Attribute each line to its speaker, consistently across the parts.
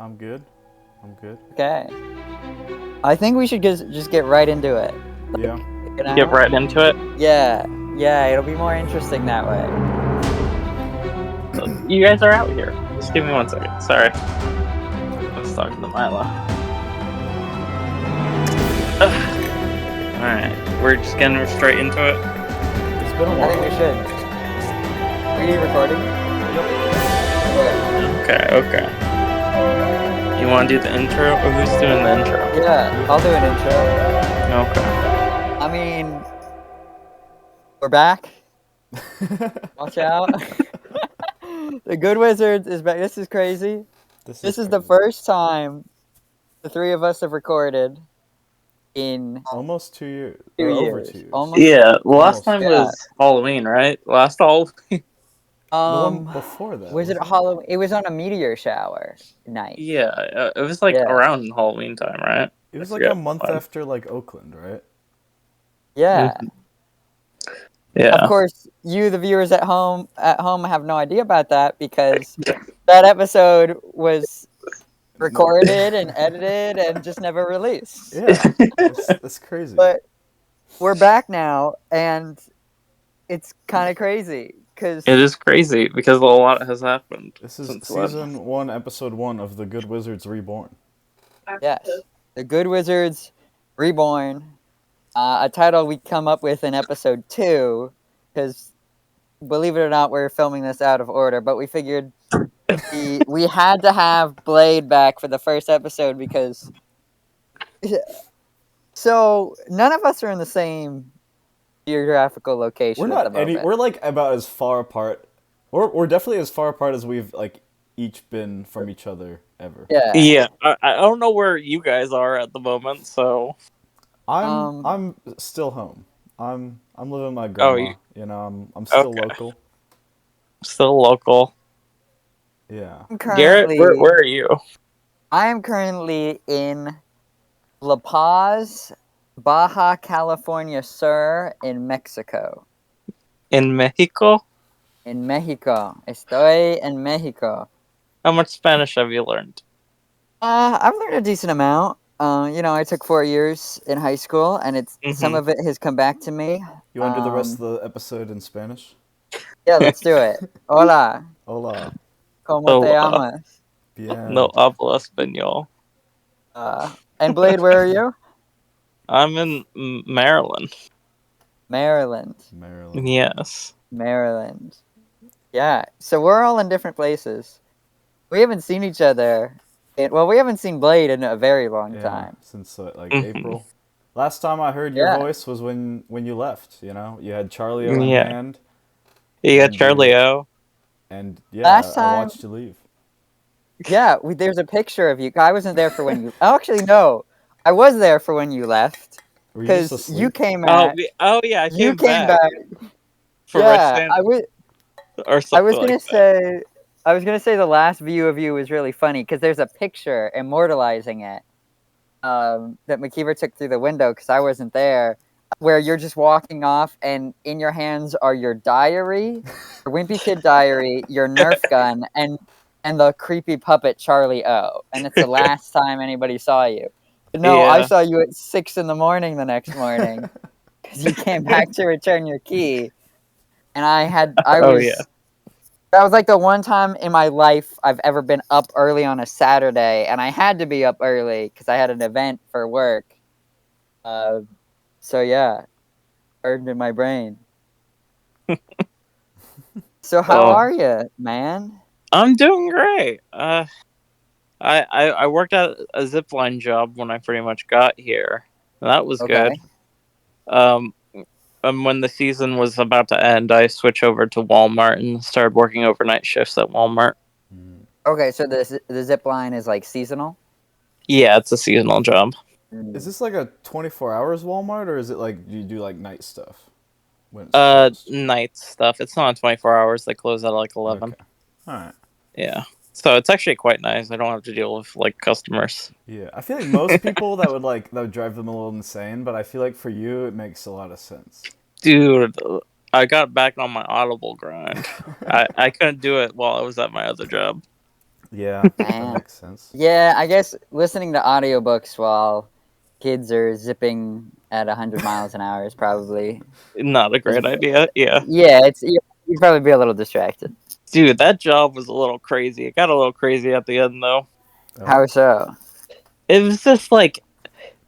Speaker 1: I'm good. I'm good.
Speaker 2: Okay. I think we should just get right into it.
Speaker 1: Yeah.
Speaker 3: Get right into it.
Speaker 2: Yeah. Yeah, it'll be more interesting that way.
Speaker 3: You guys are out here. Just give me 1 second. Sorry. I was talking to Milo. Alright. We're just getting straight into it.
Speaker 1: It's been a
Speaker 2: I
Speaker 1: while.
Speaker 2: think we should. Are you recording?
Speaker 3: Okay. You want to do the intro? Or who's doing the intro?
Speaker 2: Yeah, I'll do an intro.
Speaker 3: Okay.
Speaker 2: I mean, we're back. Watch out. The Good Wizards is back. This is crazy. This is the first time the three of us have recorded in
Speaker 1: almost 2 years.
Speaker 2: 2
Speaker 1: Or
Speaker 2: years.
Speaker 1: over 2 years.
Speaker 2: Almost.
Speaker 3: Yeah, last
Speaker 1: Almost.
Speaker 3: time was Halloween, right? Last Halloween.
Speaker 1: The one before that.
Speaker 2: Was it Halloween? It was on a meteor shower night.
Speaker 3: Yeah, it was like around Halloween time, right?
Speaker 1: It was like a month after like Oakland, right?
Speaker 2: Yeah.
Speaker 3: Mm-hmm. Yeah.
Speaker 2: Of course, you, the viewers at home, have no idea about that because that episode was recorded and edited and just never released.
Speaker 1: Yeah, that's crazy.
Speaker 2: But we're back now, and it's kind of crazy because
Speaker 3: it is crazy because a lot has happened.
Speaker 1: This is season 1, episode 1 of the Good Wizards Reborn.
Speaker 2: Yes, the Good Wizards Reborn. A title we come up with in episode 2, because believe it or not, we're filming this out of order, but we figured we had to have Blade back for the first episode because so none of us are in the same geographical location.
Speaker 1: We're not
Speaker 2: at the moment.
Speaker 1: we're like about as far apart. We're definitely as far apart as we've like each been from each other ever.
Speaker 3: Yeah. I don't know where you guys are at the moment, so
Speaker 1: I'm still home. I'm living with my grandma. You know, I'm still local.
Speaker 3: Still local.
Speaker 1: Yeah.
Speaker 3: Garrett, where are you?
Speaker 2: I am currently in La Paz, Baja California Sur, in Mexico.
Speaker 3: In Mexico?
Speaker 2: In Mexico. Estoy en Mexico.
Speaker 3: How much Spanish have you learned?
Speaker 2: I've learned a decent amount. I took 4 years in high school, and some of it has come back to me.
Speaker 1: You want to do the rest of the episode in Spanish?
Speaker 2: Yeah, let's do it. Hola.
Speaker 1: Hola.
Speaker 2: ¿Cómo te llamas?
Speaker 1: Bien.
Speaker 3: No hablo español.
Speaker 2: And Blade, where are you?
Speaker 3: I'm in Maryland.
Speaker 2: Maryland.
Speaker 3: Yes.
Speaker 2: Maryland. Yeah, so we're all in different places. We haven't seen each other. We haven't seen Blade in a very long time.
Speaker 1: Since like April. Last time I heard your voice was when you left. You know, you had Charlie O in hand.
Speaker 3: You got Charlie O.
Speaker 1: And
Speaker 2: last time,
Speaker 1: I watched you leave.
Speaker 2: Yeah, there's a picture of you. I wasn't there for when you. Actually, no, I was there for when you left because you came back.
Speaker 3: Yeah, I came back.
Speaker 2: For I was. I was gonna say. I was gonna say the last view of you was really funny because there's a picture immortalizing it that McKeever took through the window because I wasn't there, where you're just walking off and in your hands are your diary, your Wimpy Kid diary, your Nerf gun, and the creepy puppet Charlie O. And it's the last time anybody saw you. But no, I saw you at 6 a.m. the next morning because you came back to return your key, and that was like the one time in my life I've ever been up early on a Saturday, and I had to be up early because I had an event for work. So yeah, burned in my brain. So how are you, man?
Speaker 3: I'm doing great. I worked at a zipline job when I pretty much got here. That was good. And when the season was about to end, I switched over to Walmart and started working overnight shifts at Walmart.
Speaker 2: Okay, so the zip line is like seasonal?
Speaker 3: Yeah, it's a seasonal job.
Speaker 1: Is this like a 24 hours Walmart, or is it like you do like night stuff?
Speaker 3: Night stuff. It's not 24 hours. They close at like 11.
Speaker 1: Okay. All right.
Speaker 3: Yeah. So it's actually quite nice. I don't have to deal with like customers.
Speaker 1: Yeah, I feel like most people that would drive them a little insane, but I feel like for you it makes a lot of sense.
Speaker 3: Dude, I got back on my Audible grind. I couldn't do it while I was at my other job.
Speaker 1: Yeah, that makes sense.
Speaker 2: Yeah, I guess listening to audiobooks while kids are zipping at 100 miles an hour is probably
Speaker 3: not a great idea. Yeah.
Speaker 2: Yeah, you'd probably be a little distracted.
Speaker 3: Dude, that job was a little crazy. It got a little crazy at the end, though.
Speaker 1: Oh.
Speaker 2: How so?
Speaker 3: It was just like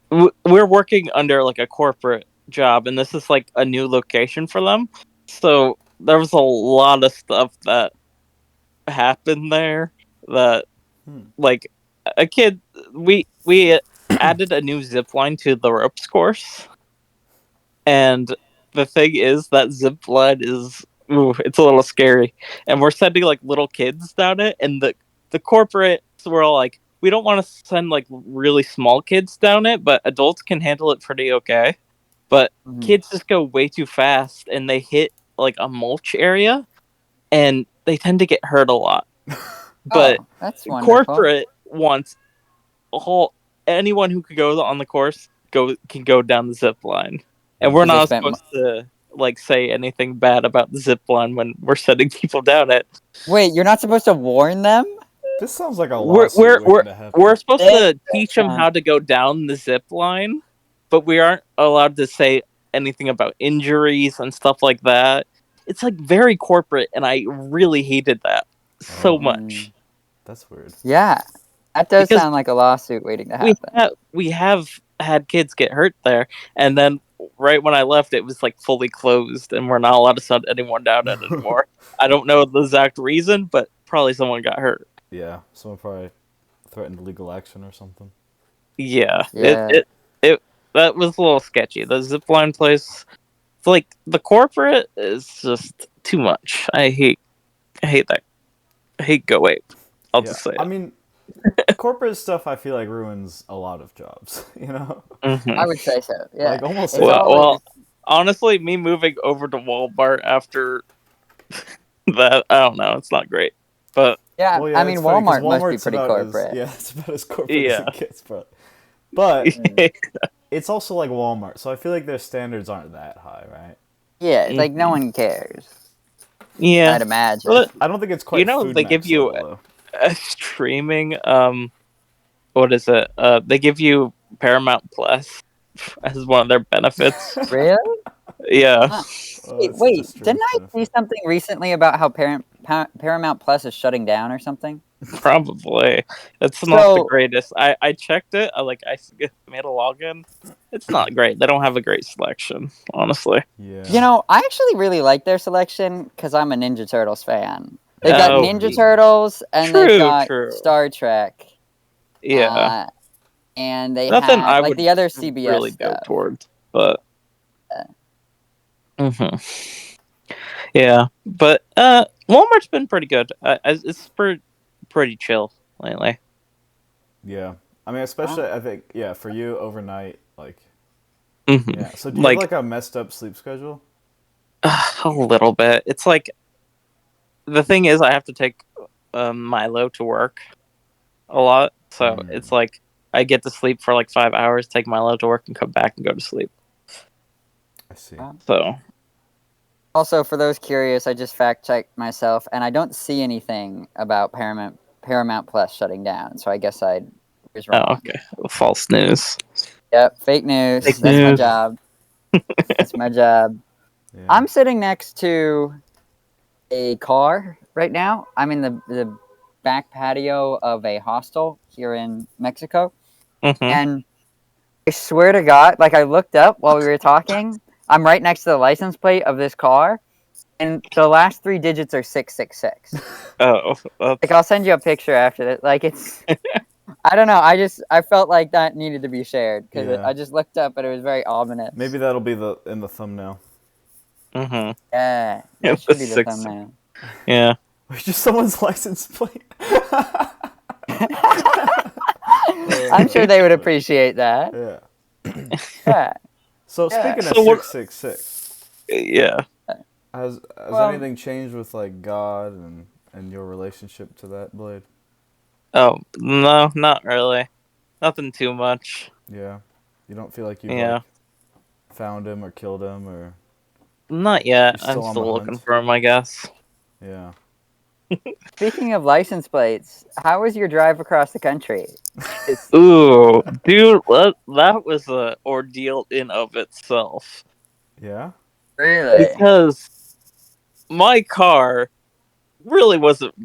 Speaker 3: we're working under like a corporate job, and this is like a new location for them. So there was a lot of stuff that happened there that, like, a kid. We added a new zip line to the ropes course, and the thing is that zip line is it's a little scary, and we're sending like little kids down it, and the corporates were all like, we don't want to send like really small kids down it, but adults can handle it pretty okay. But kids just go way too fast, and they hit like a mulch area, and they tend to get hurt a lot. But
Speaker 2: that's wonderful.
Speaker 3: corporate wants anyone who could go on the course can go down the zip line, and we're not supposed to like say anything bad about the zip line when we're sending people down it.
Speaker 2: Wait, you're not supposed to warn them?
Speaker 1: This sounds like a lawsuit waiting to happen.
Speaker 3: We're supposed to teach them how to go down the zip line, but we aren't allowed to say anything about injuries and stuff like that. It's like very corporate, and I really hated that so much.
Speaker 1: That's weird.
Speaker 2: Yeah, that does sound like a lawsuit waiting to happen.
Speaker 3: We have had kids get hurt there, and then right when I left, it was like fully closed, and we're not allowed to send anyone down it anymore. I don't know the exact reason, but probably someone got hurt.
Speaker 1: Yeah, someone probably threatened legal action or something.
Speaker 3: Yeah. It that was a little sketchy. The zipline place, it's like the corporate is just too much. I hate that. I hate Go Ape. I'll just say it.
Speaker 1: I mean, corporate stuff I feel like ruins a lot of jobs, you know?
Speaker 2: I would say so, yeah.
Speaker 1: Like almost
Speaker 3: well, honestly, me moving over to Walmart after that, I don't know, it's not great. But
Speaker 2: yeah, I mean, Walmart must be pretty corporate.
Speaker 1: It's about as corporate as it gets, bro. But it's also like Walmart, so I feel like their standards aren't that high, right?
Speaker 2: Yeah, like no one cares.
Speaker 3: Yeah,
Speaker 2: I'd imagine.
Speaker 1: Well, I don't think it's quite.
Speaker 3: They give you a streaming. What is it? They give you Paramount Plus as one of their benefits.
Speaker 2: Really?
Speaker 3: Yeah.
Speaker 2: Wait, didn't I see something recently about how Paramount Plus is shutting down or something?
Speaker 3: Probably. It's not the greatest. I checked it. I made a login. It's not great. They don't have a great selection, honestly.
Speaker 1: Yeah.
Speaker 2: You know, I actually really like their selection because I'm a Ninja Turtles fan. They've got Ninja Turtles and they've got Star Trek.
Speaker 3: Yeah.
Speaker 2: And they have like the other CBS
Speaker 3: really
Speaker 2: stuff.
Speaker 3: Go towards, but yeah, but Walmart's been pretty good. It's pretty chill lately.
Speaker 1: Yeah, I mean, especially I think for you overnight, like yeah. So do you have like a messed up sleep schedule?
Speaker 3: A little bit. It's like the thing is, I have to take Milo to work a lot, so it's like I get to sleep for like 5 hours, take Milo to work, and come back and go to sleep.
Speaker 1: I see.
Speaker 3: So.
Speaker 2: Also, for those curious, I just fact-checked myself, and I don't see anything about Paramount Plus shutting down, so I guess I was wrong.
Speaker 3: Oh, okay. False news.
Speaker 2: Yep, fake news. That's my job. That's my job. Yeah. I'm sitting next to a car right now. I'm in the back patio of a hostel here in Mexico, and I swear to God, like I looked up while we were talking. I'm right next to the license plate of this car, and the last 3 digits are 666.
Speaker 3: Oh,
Speaker 2: like I'll send you a picture after that. Like it's, I don't know. I felt like that needed to be shared because I just looked up and it was very ominous.
Speaker 1: Maybe that'll be in the thumbnail.
Speaker 2: Yeah, it should be the thumbnail.
Speaker 3: Yeah,
Speaker 1: just someone's license plate.
Speaker 2: I'm sure they would appreciate that.
Speaker 1: Yeah.
Speaker 2: Yeah.
Speaker 1: So speaking of 666,
Speaker 3: yeah,
Speaker 1: has anything changed with like God and your relationship to that blade?
Speaker 3: Oh no, not really. Nothing too much.
Speaker 1: Yeah, you don't feel like you like, found him or killed him or?
Speaker 3: Not yet. I'm still looking for him, I guess.
Speaker 1: Yeah.
Speaker 2: Speaking of license plates, how was your drive across the country?
Speaker 3: Ooh, dude, that was an ordeal in of itself.
Speaker 1: Yeah?
Speaker 2: Really?
Speaker 3: Because my car really wasn't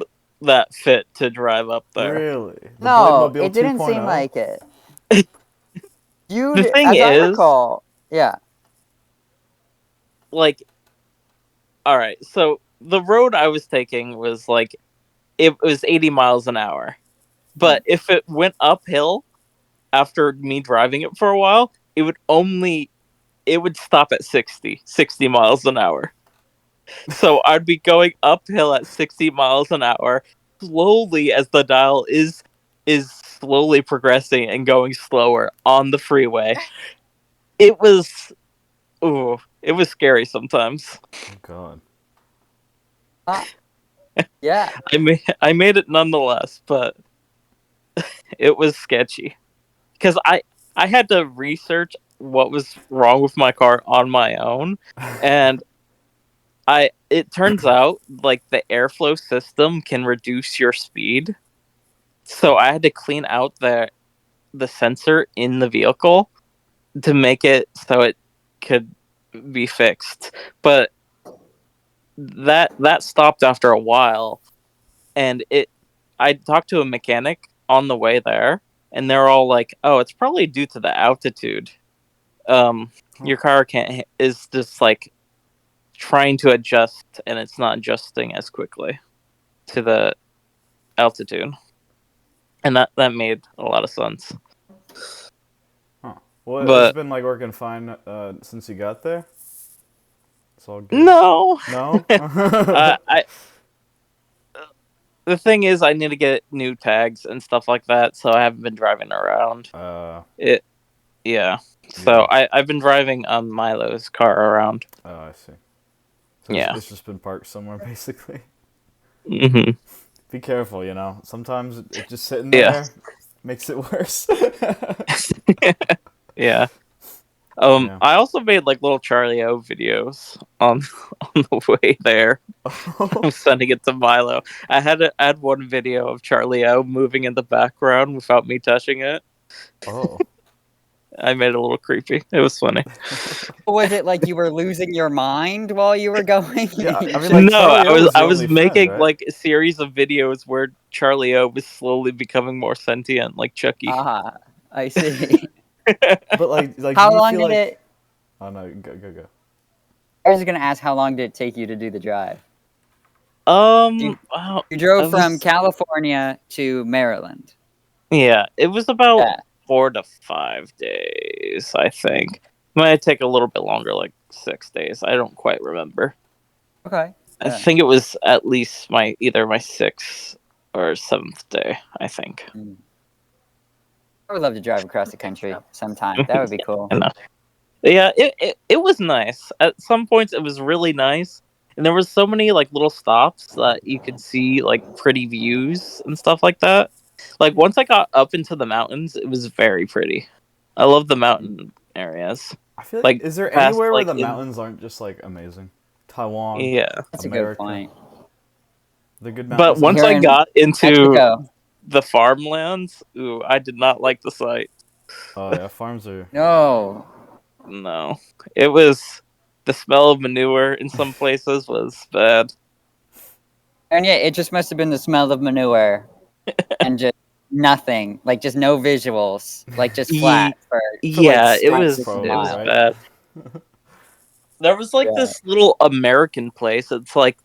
Speaker 3: that fit to drive up there.
Speaker 1: Really? The
Speaker 2: No,
Speaker 1: Blade-Mobile
Speaker 2: it didn't seem
Speaker 1: 2.0?
Speaker 2: like it.
Speaker 3: The thing
Speaker 2: As I
Speaker 3: is,
Speaker 2: recall, yeah.
Speaker 3: like, all right, so the road I was taking was like, it was 80 miles an hour. But if it went uphill after me driving it for a while, it would stop at 60 miles an hour. So I'd be going uphill at 60 miles an hour slowly as the dial is slowly progressing and going slower on the freeway. It was it was scary sometimes.
Speaker 1: Oh, God.
Speaker 2: Yeah.
Speaker 3: I made it nonetheless, but it was sketchy because I had to research what was wrong with my car on my own, and it turns out like the airflow system can reduce your speed. So I had to clean out the sensor in the vehicle to make it so it could be fixed. But that stopped after a while, and it I talked to a mechanic on the way there, and they're all like, "Oh, it's probably due to the altitude. Your car can't is just like trying to adjust, and it's not adjusting as quickly to the altitude." And that made a lot of sense.
Speaker 1: Huh. Well, it's
Speaker 3: But
Speaker 1: been like working fine since you got there? It's all good?
Speaker 3: no,
Speaker 1: No?
Speaker 3: I the thing is, I need to get new tags and stuff like that, so I haven't been driving around. It Yeah. So
Speaker 1: yeah.
Speaker 3: I've been driving Milo's car around.
Speaker 1: Oh, I see. So
Speaker 3: Yeah.
Speaker 1: it's just been parked somewhere, basically.
Speaker 3: Hmm.
Speaker 1: Be careful, you know. Sometimes it just sitting
Speaker 3: Yeah.
Speaker 1: there makes it worse.
Speaker 3: Yeah.
Speaker 1: Yeah.
Speaker 3: I also made like little Charlie O videos on on the way there. I'm sending it to Milo. I had one video of Charlie O moving in the background without me touching it.
Speaker 1: Oh.
Speaker 3: I made it a little creepy. It was funny.
Speaker 2: Was it like you were losing your mind while you were going?
Speaker 1: Yeah, I mean, like,
Speaker 3: No,
Speaker 1: Charlie O was the
Speaker 3: I was
Speaker 1: only friend,
Speaker 3: making
Speaker 1: right?
Speaker 3: like a series of videos where Charlie O was slowly becoming more sentient, like Chucky.
Speaker 2: Ah, I see.
Speaker 1: But, like,
Speaker 2: How
Speaker 1: do you
Speaker 2: long
Speaker 1: feel
Speaker 2: did
Speaker 1: like...
Speaker 2: it?
Speaker 1: Oh, no, go.
Speaker 2: I was gonna ask, how long did it take you to do the drive?
Speaker 3: Wow,
Speaker 2: You drove
Speaker 3: it
Speaker 2: from
Speaker 3: was
Speaker 2: California to Maryland.
Speaker 3: yeah, it was about
Speaker 2: Yeah.
Speaker 3: 4 to 5 days, I think. Might take a little bit longer, like 6 days. I don't quite remember.
Speaker 2: Okay.
Speaker 3: I
Speaker 2: Yeah.
Speaker 3: think it was at least either my 6th or 7th day. I think.
Speaker 2: I would love to drive across the country sometime. That would be cool.
Speaker 3: Yeah, it was nice. At some points, it was really nice, and there was so many like little stops that you could see like pretty views and stuff like that. Like once I got up into the mountains, it was very pretty. I love the mountain areas.
Speaker 1: I feel like,
Speaker 3: Like
Speaker 1: is there
Speaker 3: past
Speaker 1: anywhere where
Speaker 3: like
Speaker 1: the
Speaker 3: in
Speaker 1: mountains aren't just, like, amazing? Taiwan,
Speaker 3: yeah.
Speaker 2: That's a good
Speaker 1: America.
Speaker 2: point.
Speaker 1: The good
Speaker 3: But
Speaker 1: mountains out
Speaker 3: once
Speaker 2: Here
Speaker 3: I
Speaker 1: there?
Speaker 2: in
Speaker 3: got into
Speaker 2: Mexico.
Speaker 3: the farmlands, ooh, I did not like the sight.
Speaker 1: Oh, yeah, farms are...
Speaker 2: No.
Speaker 3: No, it was the smell of manure in some places was bad.
Speaker 2: And yeah, it just must have been the smell of manure and just nothing, like just no visuals, like just flat
Speaker 1: For, like,
Speaker 3: Yeah,
Speaker 1: states,
Speaker 2: just a
Speaker 3: it
Speaker 1: probably,
Speaker 3: was
Speaker 2: mile.
Speaker 1: right?
Speaker 3: bad. There was like
Speaker 2: Yeah.
Speaker 3: this little American place. It's like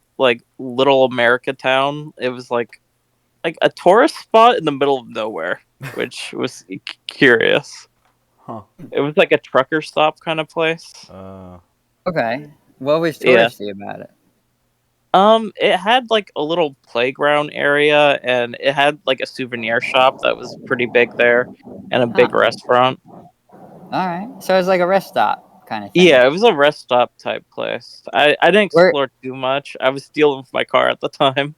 Speaker 3: Little America Town. It was like a tourist spot in the middle of nowhere, which was curious.
Speaker 1: Huh.
Speaker 3: It was like a trucker stop kind of place.
Speaker 2: Okay. What was
Speaker 3: Yeah.
Speaker 2: touristy about it?
Speaker 3: It had like a little playground area, and it had like a souvenir shop that was pretty big there, and a
Speaker 2: Huh.
Speaker 3: big restaurant.
Speaker 2: All right. So it's like a rest stop kind of thing.
Speaker 3: Yeah, it was a rest stop type place. I didn't
Speaker 2: Where
Speaker 3: explore too much. I was dealing with my car at the time.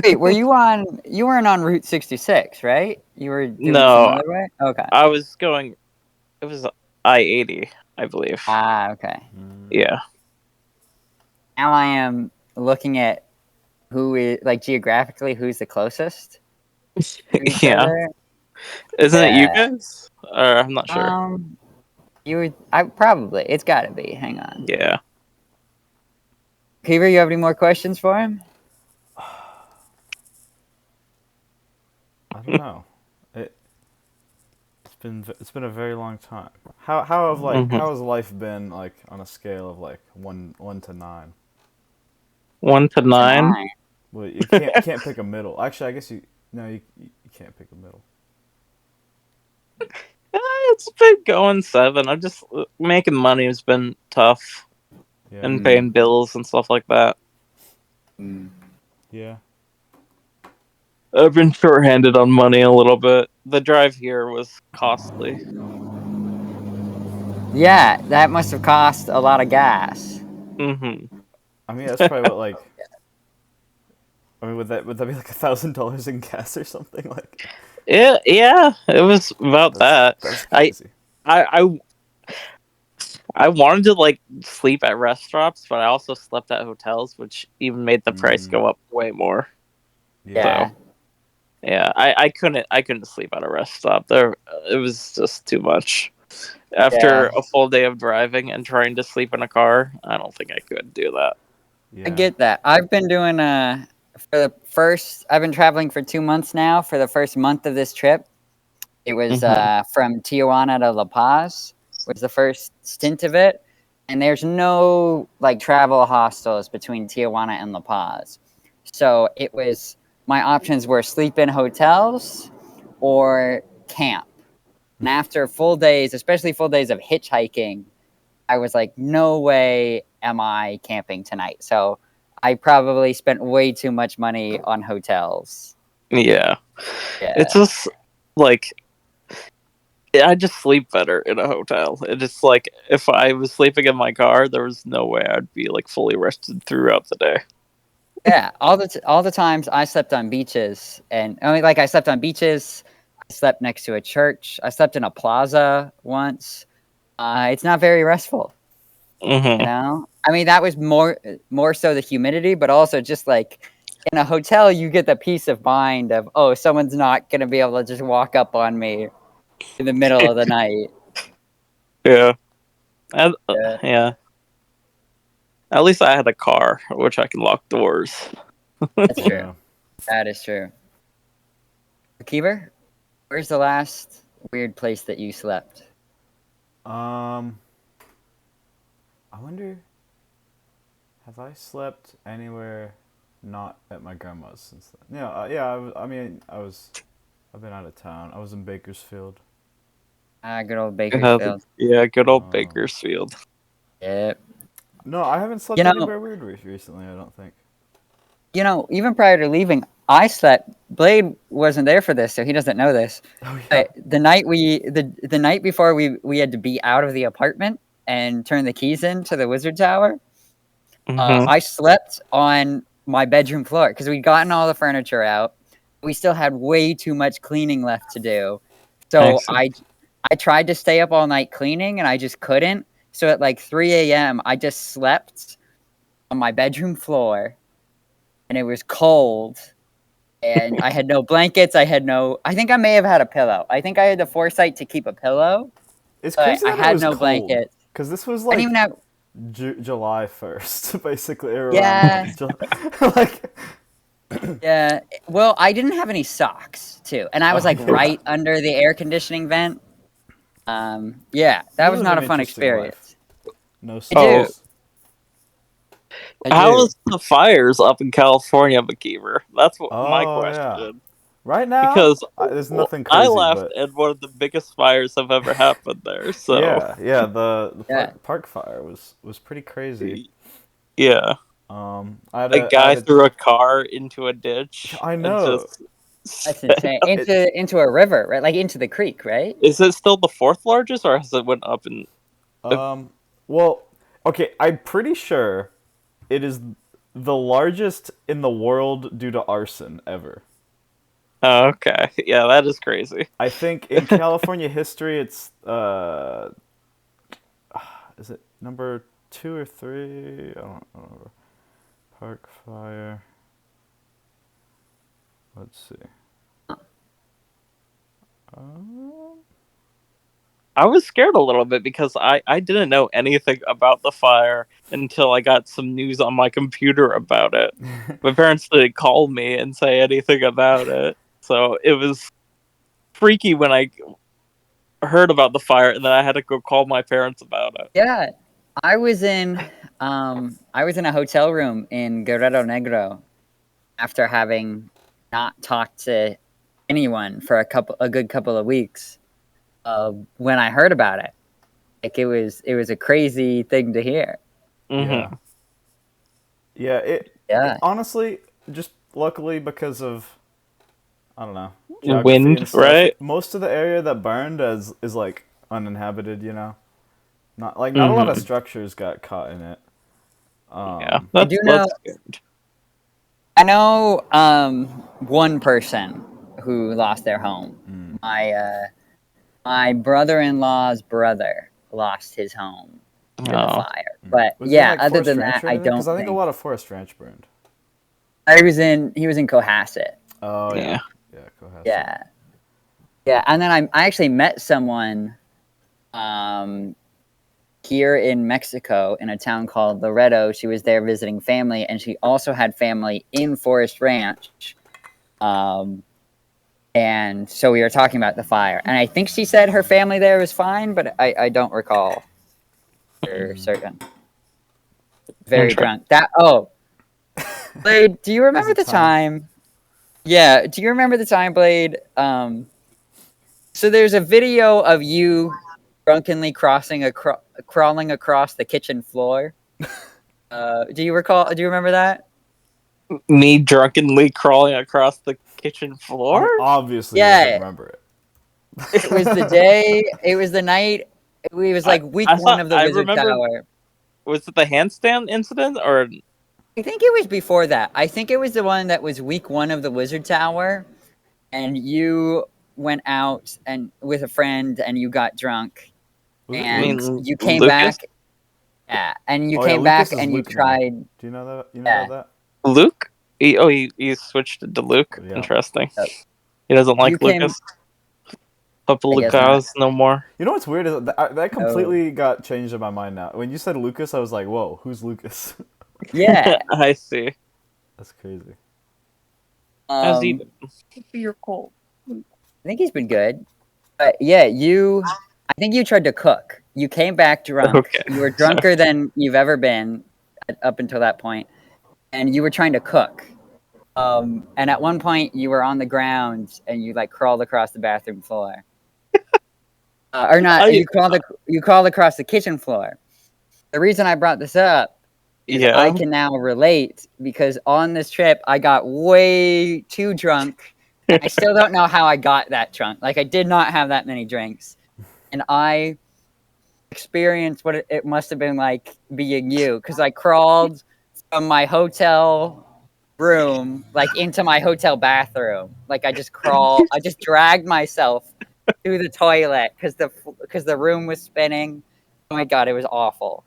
Speaker 2: wait, were you on? You weren't on Route 66, right? You were doing some
Speaker 3: No,
Speaker 2: other way. Okay.
Speaker 3: I was going. It was I-80, I believe.
Speaker 2: Ah, okay.
Speaker 3: Yeah.
Speaker 2: Now I am looking at who is like geographically who's the closest to each
Speaker 3: Yeah.
Speaker 2: other.
Speaker 3: Isn't it you guys? Or I'm not sure.
Speaker 2: You would. I probably. It's got to be. Hang on.
Speaker 3: Yeah.
Speaker 2: McKeever, you have any more questions for him?
Speaker 1: I don't know. It's been a very long time. How has life been like on a scale of like one to 9?
Speaker 3: 1 to 9.
Speaker 1: Well, you can't pick a middle. Actually, I guess you can't pick a middle.
Speaker 3: It's been going 7. I'm just making money has been tough, and paying bills and stuff like that.
Speaker 1: Yeah.
Speaker 3: I've been short-handed on money a little bit. The drive here was costly.
Speaker 2: Yeah, that must have cost a lot of gas.
Speaker 3: Mm-hmm.
Speaker 1: I mean, that's probably what would that be like $1,000 in gas or something like?
Speaker 3: Yeah, it was about that.
Speaker 1: That's crazy.
Speaker 3: I wanted to like sleep at rest stops, but I also slept at hotels, which even made the price go up way more.
Speaker 2: Yeah.
Speaker 3: So, yeah, I couldn't sleep at a rest stop. There, it was just too much. After a full day of driving and trying to sleep in a car, I don't think I could do that.
Speaker 2: Yeah. I get that. I've been doing I've been traveling for 2 months now. For the first month of this trip, it was from Tijuana to La Paz was the first stint of it, and there's no like travel hostels between Tijuana and La Paz, so it was my options were sleep in hotels or camp. And after full days, especially full days of hitchhiking, I was like, no way am I camping tonight. So I probably spent way too much money on hotels.
Speaker 3: Yeah. It's just like I just sleep better in a hotel. It's just like if I was sleeping in my car, there was no way I'd be like fully rested throughout the day.
Speaker 2: Yeah, all the times I slept on beaches, and I mean, like I slept on beaches. I slept next to a church. I slept in a plaza once. It's not very restful.
Speaker 3: Mm-hmm.
Speaker 2: You know, I mean, that was more so the humidity, but also just like in a hotel, you get the peace of mind of, oh, someone's not gonna be able to just walk up on me in the middle of the night.
Speaker 3: Yeah. Yeah. At least I had a car, which I can lock doors.
Speaker 2: That's true. That is true. McKeever, where's the last weird place that you slept?
Speaker 1: I wonder, have I slept anywhere not at my grandma's since then? Yeah, I've been out of town. I was in Bakersfield.
Speaker 2: Good old Bakersfield.
Speaker 3: Yeah, good old Bakersfield.
Speaker 2: Yep.
Speaker 1: No, I haven't slept anywhere weird recently, I don't think.
Speaker 2: You know, even prior to leaving, I slept. Blade wasn't there for this, so he doesn't know this.
Speaker 1: Oh, yeah.
Speaker 2: But the night before we had to be out of the apartment and turn the keys in to the wizard tower, I slept on my bedroom floor because we'd gotten all the furniture out. We still had way too much cleaning left to do. So I tried to stay up all night cleaning, and I just couldn't. So at like 3 a.m., I just slept on my bedroom floor, and it was cold. And I had no blankets. I think I may have had a pillow. I think I had the foresight to keep a pillow.
Speaker 1: It's crazy that it was
Speaker 2: no
Speaker 1: cold,
Speaker 2: blankets.
Speaker 1: because this was like July 1st, basically.
Speaker 2: Yeah. Well, I didn't have any socks too, and I was right under the air conditioning vent. Yeah, that was not a fun experience.
Speaker 1: Life. No socks.
Speaker 3: How was the fires up in California, McKeever? That's what my question.
Speaker 1: Yeah. Right now,
Speaker 3: because
Speaker 1: there's nothing crazy.
Speaker 3: I left, and one of the biggest fires have ever happened there. So
Speaker 1: the park fire was pretty crazy.
Speaker 3: Yeah. A guy threw a car into a ditch.
Speaker 1: I know.
Speaker 2: That's insane. Into a river, right? Like into the creek, right?
Speaker 3: Is it still the 4th largest, or has it went up in?
Speaker 1: Well, okay. I'm pretty sure it is the largest in the world due to arson ever.
Speaker 3: Oh, okay. Yeah, that is crazy.
Speaker 1: I think in California history, it's is it number 2 or 3? I don't remember. Park fire. Let's see.
Speaker 3: I was scared a little bit because I didn't know anything about the fire until I got some news on my computer about it. My parents didn't call me and say anything about it, so it was freaky when I heard about the fire and then I had to go call my parents about it.
Speaker 2: Yeah, I was in a hotel room in Guerrero Negro after having not talked to anyone for a good couple of weeks. When I heard about it, like it was a crazy thing to hear.
Speaker 3: Mm-hmm.
Speaker 1: Yeah,
Speaker 2: Yeah.
Speaker 1: Honestly, just luckily because of, I don't know, geography
Speaker 3: Wind,
Speaker 1: and stuff.
Speaker 3: right?
Speaker 1: Most of the area that burned is like uninhabited. Not a lot of structures got caught in it.
Speaker 3: Yeah,
Speaker 2: I do know.
Speaker 3: that's good.
Speaker 2: I know one person who lost their home. My brother-in-law's brother lost his home to the fire. But
Speaker 1: Was he in
Speaker 2: yeah,
Speaker 1: like
Speaker 2: other
Speaker 1: Forest
Speaker 2: than
Speaker 1: Ranch
Speaker 2: that,
Speaker 1: or
Speaker 2: I
Speaker 1: anything? Because
Speaker 2: don't
Speaker 1: I think a
Speaker 2: think
Speaker 1: lot of Forest Ranch burned.
Speaker 2: he was in Cohasset.
Speaker 1: Oh
Speaker 3: Yeah.
Speaker 1: yeah, Cohasset.
Speaker 2: Yeah. Yeah, and then I actually met someone here in Mexico in a town called Loreto. She was there visiting family, and she also had family in Forest Ranch. And so we were talking about the fire, and I think she said her family there was fine, but I don't recall for certain. Very drunk. Blade, do you remember the time? Yeah, do you remember the time, Blade? So there's a video of you drunkenly crawling across the kitchen floor. Do you recall? Do you remember that?
Speaker 3: Me drunkenly crawling across the kitchen floor?
Speaker 1: I obviously doesn't
Speaker 2: Yeah,
Speaker 1: remember it.
Speaker 2: it was the day. It was the night. It was like week one of the
Speaker 3: I
Speaker 2: Wizard
Speaker 3: remember.
Speaker 2: Tower.
Speaker 3: Was it the handstand incident or?
Speaker 2: I think it was before that. I think it was the one that was week one of the Wizard Tower, and you went out and with a friend, and you got drunk,
Speaker 1: Was it
Speaker 3: I
Speaker 2: and
Speaker 1: Luke?
Speaker 3: mean,
Speaker 2: you came
Speaker 3: Lucas.
Speaker 2: back. Yeah, and you
Speaker 1: Oh yeah,
Speaker 2: came
Speaker 1: Lucas
Speaker 2: back
Speaker 1: is
Speaker 2: and you
Speaker 1: Luke now.
Speaker 2: tried.
Speaker 1: Do you know that? You know
Speaker 2: Yeah.
Speaker 1: about
Speaker 3: Luke? He switched it to Luke.
Speaker 1: that? Yeah.
Speaker 3: Interesting.
Speaker 2: Yep.
Speaker 3: He doesn't
Speaker 2: You
Speaker 3: like
Speaker 2: came.
Speaker 3: Lucas. Papa
Speaker 2: I guess not.
Speaker 3: Lucas no more.
Speaker 1: You know what's weird is that
Speaker 2: Oh.
Speaker 1: completely got changed in my mind now. When you said Lucas, I was like, "Whoa, who's Lucas?"
Speaker 2: Yeah.
Speaker 3: I see.
Speaker 1: That's crazy.
Speaker 3: How's he
Speaker 2: I
Speaker 3: been? You're cold.
Speaker 2: think he's been good. But yeah, I think you tried to cook. You came back drunk.
Speaker 3: Okay.
Speaker 2: You were drunker than you've ever been up until that point, and you were trying to cook. And at one point, you were on the ground and you like crawled across the bathroom floor, or not? You crawled across the kitchen floor. The reason I brought this up is I can now relate because on this trip I got way too drunk. I still don't know how I got that drunk. Like I did not have that many drinks, and I experienced what it must have been like being you because I crawled from my hotel room like into my hotel bathroom. Like I just dragged myself to the toilet because the room was spinning. Oh my god, it was awful.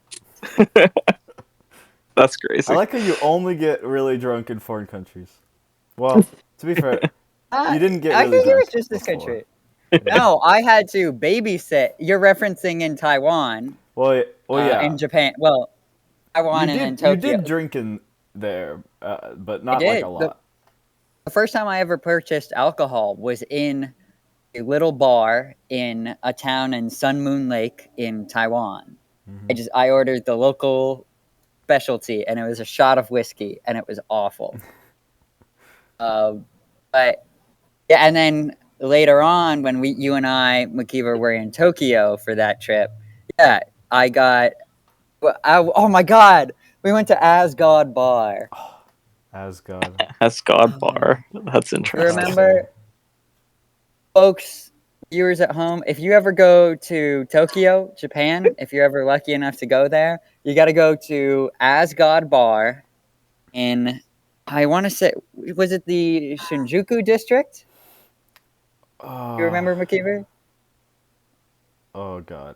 Speaker 3: That's crazy.
Speaker 1: I like how you only get really drunk in foreign countries. Well, to be fair, you didn't get really
Speaker 2: I think it was
Speaker 1: drunk
Speaker 2: just this
Speaker 1: before.
Speaker 2: country. No, I had to babysit. You're referencing in Taiwan.
Speaker 1: Well, yeah.
Speaker 2: In Japan. Well, Taiwan and then Tokyo.
Speaker 1: You did drink in there, but not like a lot.
Speaker 2: The first time I ever purchased alcohol was in a little bar in a town in Sun Moon Lake in Taiwan.
Speaker 1: Mm-hmm.
Speaker 2: I ordered the local specialty, and it was a shot of whiskey, and it was awful. But yeah, and then later on, when you and I, McKeever, were in Tokyo for that trip, yeah, I got. Oh my God, we went to Asgard Bar.
Speaker 1: Asgard
Speaker 3: Bar. That's interesting.
Speaker 2: Remember, folks, viewers at home, if you ever go to Tokyo, Japan, if you're ever lucky enough to go there, you got to go to Asgard Bar in, I want to say, was it the Shinjuku district? You remember, McKeever?
Speaker 1: Oh God.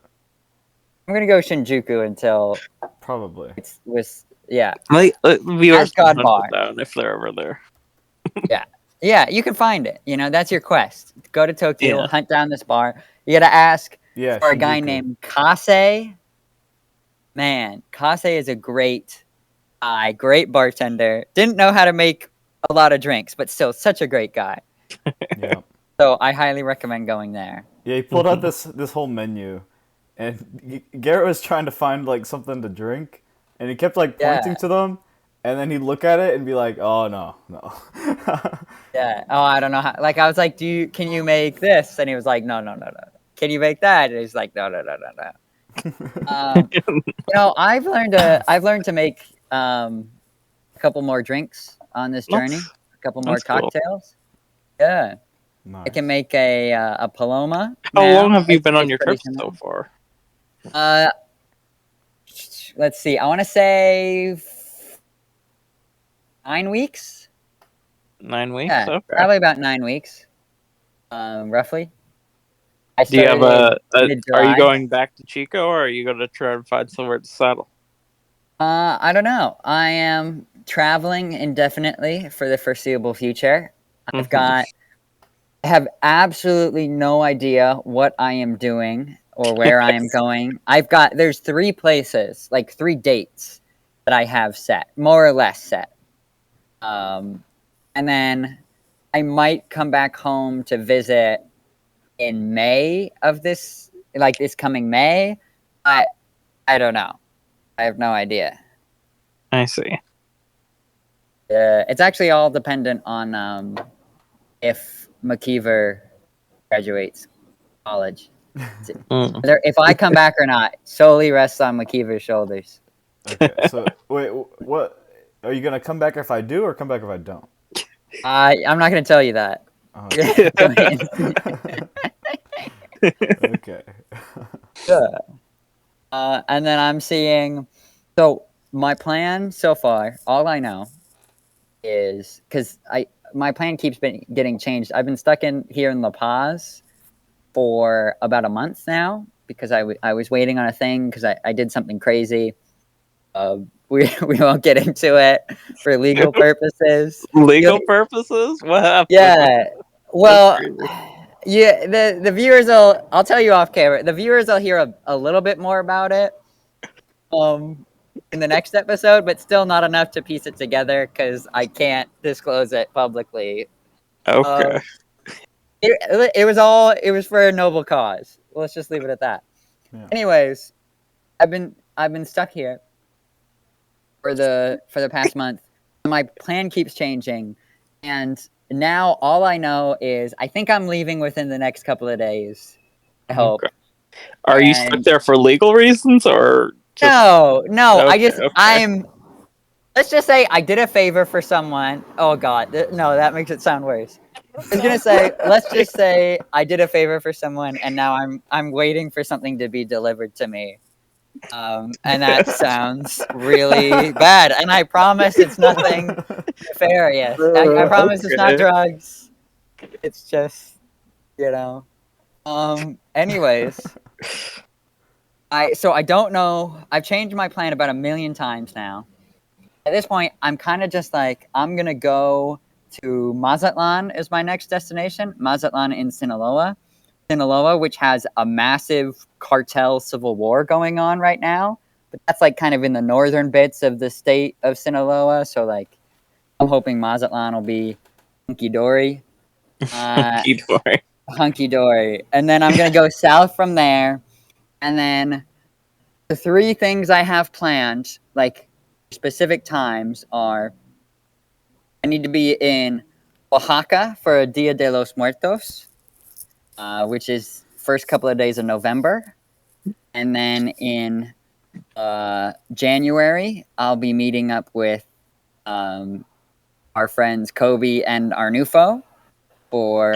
Speaker 2: I'm gonna go Shinjuku until
Speaker 1: probably
Speaker 2: it was yeah.
Speaker 3: Viewers
Speaker 2: Asgard Bar
Speaker 3: down if they're over there.
Speaker 2: Yeah. Yeah, you can find it. That's your quest. Go to Tokyo,
Speaker 3: Yeah.
Speaker 2: hunt down this bar. You gotta ask for a guy
Speaker 1: Shinjuku.
Speaker 2: named Kase. Man, Kase is a great guy, great bartender. Didn't know how to make a lot of drinks, but still such a great guy.
Speaker 1: Yeah.
Speaker 2: So I highly recommend going there.
Speaker 1: Yeah, he pulled out this whole menu, and Garrett was trying to find like something to drink, and he kept like
Speaker 2: Yeah,
Speaker 1: pointing to them, and then he'd look at it and be like, "Oh no, no."
Speaker 2: yeah. Oh, I don't know how. Like I was like, can you make this? And he was like, no, no, no, no. Can you make that? And he's like, no, no, no, no, no. I've learned to make a couple more drinks on this journey, a couple more
Speaker 3: That's cool.
Speaker 2: cocktails. Yeah, I can
Speaker 1: Nice.
Speaker 2: make a Paloma.
Speaker 3: How
Speaker 2: now.
Speaker 3: long have you been on
Speaker 2: It's
Speaker 3: your
Speaker 2: pretty
Speaker 3: trip so
Speaker 2: simple.
Speaker 3: far?
Speaker 2: Let's see. I want to say 9 weeks.
Speaker 3: 9 weeks.
Speaker 2: Yeah,
Speaker 3: Okay.
Speaker 2: probably about 9 weeks, roughly. I
Speaker 3: Do you have
Speaker 2: started
Speaker 3: Are
Speaker 2: mid-July.
Speaker 3: you going back to Chico, or are you going to try and find somewhere to settle?
Speaker 2: I don't know. I am traveling indefinitely for the foreseeable future. I have absolutely no idea what I am doing or where I am going. There's 3 places, like 3 dates that I have set, more or less set. And then I might come back home to visit in May of this coming May. But I don't know. I have no idea.
Speaker 3: I see.
Speaker 2: It's actually all dependent on if McKeever graduates college. If I come back or not solely rests on McKeever's shoulders.
Speaker 1: Okay, so wait, what? Are you gonna come back if I do, or come back if I don't?
Speaker 2: I'm not going to tell you that.
Speaker 1: Okay.
Speaker 2: Go ahead.
Speaker 1: Okay.
Speaker 2: And then I'm seeing. So my plan so far, all I know is because my plan keeps getting changed. I've been stuck here in La Paz for about a month now because I was waiting on a thing because I did something crazy. We won't get into it for legal purposes.
Speaker 3: Legal purposes? What happened?
Speaker 2: Yeah. Well, yeah. The viewers will. I'll tell you off camera. The viewers will hear a little bit more about it. In the next episode, but still not enough to piece it together because I can't disclose it publicly.
Speaker 3: Okay.
Speaker 2: It was for a noble cause. Let's just leave it at that.
Speaker 1: Yeah.
Speaker 2: Anyways, I've been stuck here for the past month. My plan keeps changing, and now all I know is I think I'm leaving within the next couple of days. I hope.
Speaker 3: Okay. Are you stuck there for legal reasons or just...
Speaker 2: No.
Speaker 3: Okay.
Speaker 2: Let's just say I did a favor for someone. Oh God, no, that makes it sound worse. I was gonna say, let's just say I did a favor for someone, and now I'm waiting for something to be delivered to me. And that sounds really bad. And I promise it's nothing nefarious. I promise it's not drugs. It's just, you know. Anyways, I don't know. I've changed my plan about 1,000,000 times now. At this point, I'm kind of just like, I'm gonna go to Mazatlan is my next destination. Mazatlan in Sinaloa, which has a massive cartel civil war going on right now. But that's like kind of in the northern bits of the state of Sinaloa. So like, I'm hoping Mazatlan will be hunky dory. Hunky dory. And then I'm gonna go south from there. And then the 3 things I have planned, like specific times, are I need to be in Oaxaca for Dia de los Muertos, which is first couple of days of November. And then in January, I'll be meeting up with our friends Kobe and Arnulfo for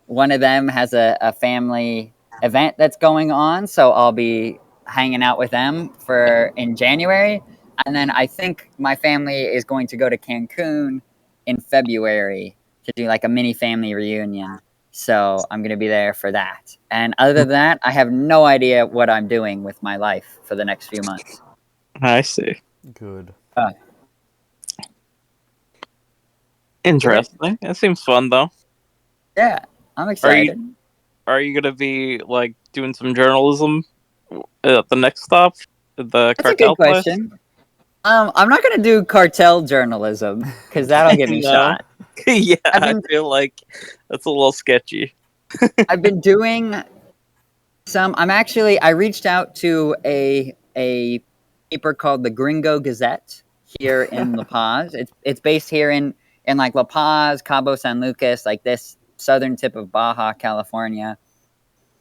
Speaker 2: one of them has a family event that's going on, so I'll be hanging out with them in January. And then I think my family is going to go to Cancun in February to do like a mini family reunion. So I'm going to be there for that. And other than that, I have no idea what I'm doing with my life for the next few months.
Speaker 3: I see.
Speaker 1: Good.
Speaker 3: Interesting. It seems fun though.
Speaker 2: Yeah, I'm excited.
Speaker 3: Are you gonna be like doing some journalism at the next stop, the
Speaker 2: That's a good
Speaker 3: cartel place?
Speaker 2: question. I'm not gonna do cartel journalism because that'll get me
Speaker 3: No.
Speaker 2: shot.
Speaker 3: Yeah, I
Speaker 2: Been,
Speaker 3: feel like that's a little sketchy.
Speaker 2: I've been doing some. I reached out to a paper called the Gringo Gazette here in La Paz. It's based here in like La Paz, Cabo San Lucas, like this southern tip of Baja California.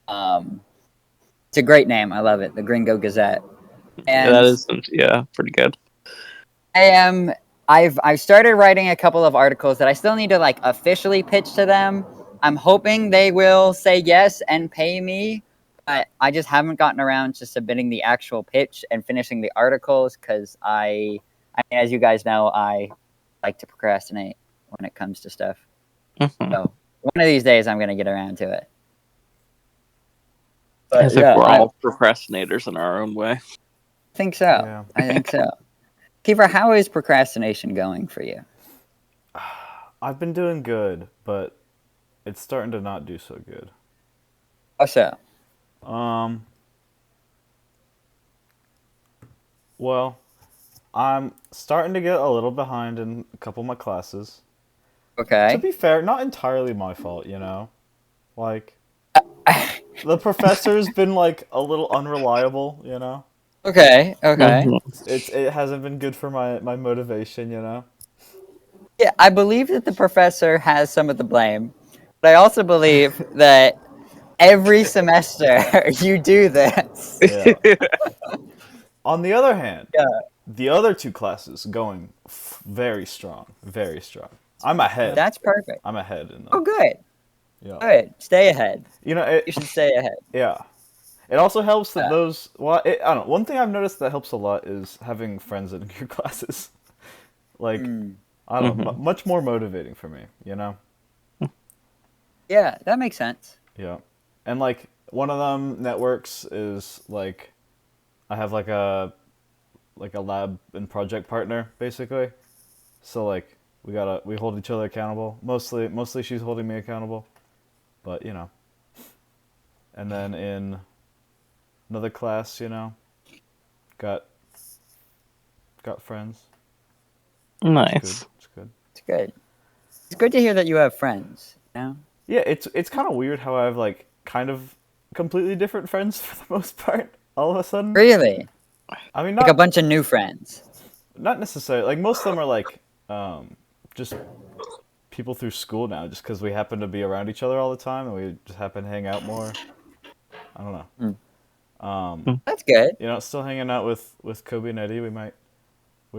Speaker 2: It's a great name. I love it. The Gringo Gazette.
Speaker 3: Yeah, that
Speaker 2: And
Speaker 3: is, yeah, pretty good.
Speaker 2: I am. I've started writing a couple of articles that I still need to like officially pitch to them. I'm hoping they will say yes and pay me, but I just haven't gotten around to submitting the actual pitch and finishing the articles because I mean, as you guys know, I like to procrastinate when it comes to stuff.
Speaker 3: Mhm.
Speaker 2: So one of these days, I'm gonna get around to it.
Speaker 3: I
Speaker 2: But
Speaker 3: think
Speaker 2: yeah,
Speaker 3: we're
Speaker 2: I
Speaker 3: all procrastinators in our own way.
Speaker 2: think so.
Speaker 1: Yeah.
Speaker 2: I think so. Kiefer, how is procrastination going for you?
Speaker 1: I've been doing good, but it's starting to not do so good.
Speaker 2: How so?
Speaker 1: Um, well, I'm starting to get a little behind in a couple of my classes. To
Speaker 2: Okay.
Speaker 1: be fair, not entirely my fault, you know? Like, the professor's been, like, a little unreliable, you know?
Speaker 2: Okay. Okay.
Speaker 3: Mhm.
Speaker 1: It hasn't been good for my motivation, you know?
Speaker 2: Yeah, I believe that the professor has some of the blame, but I also believe that every semester you do this.
Speaker 1: Yeah. On the other hand,
Speaker 2: Yeah,
Speaker 1: the other two classes going very strong, very strong. I'm ahead.
Speaker 2: that's perfect.
Speaker 1: I'm ahead in
Speaker 2: Oh,
Speaker 1: them.
Speaker 2: good.
Speaker 1: Yeah.
Speaker 2: Good. Stay ahead.
Speaker 1: You know,
Speaker 2: You should stay ahead.
Speaker 1: yeah. It also helps that
Speaker 2: Yeah.
Speaker 1: those. Well, I don't know. One thing I've noticed that helps a lot is having friends in your classes. Like,
Speaker 2: Mm.
Speaker 1: I don't know,
Speaker 3: Mhm.
Speaker 1: much more motivating for me. You know.
Speaker 2: Yeah, that makes sense.
Speaker 1: Yeah. And like one of them networks is like, I have like a lab and project partner basically. So like we hold each other accountable. Mostly she's holding me accountable, but you know. And then in another class, you know, got got friends. It's good.
Speaker 3: Nice.
Speaker 1: It's good.
Speaker 2: It's good. It's good to hear that you have friends. You know?
Speaker 1: Yeah, it's kind of weird how I have like kind of completely different friends for the most part. All of a sudden,
Speaker 2: Really?
Speaker 1: I mean,
Speaker 2: Like a bunch of new friends.
Speaker 1: not necessarily. Like most of them are like just people through school now, just because we happen to be around each other all the time and we just happen to hang out more. I don't know.
Speaker 2: That's good.
Speaker 1: You know, still hanging out with Kobe and Eddie. We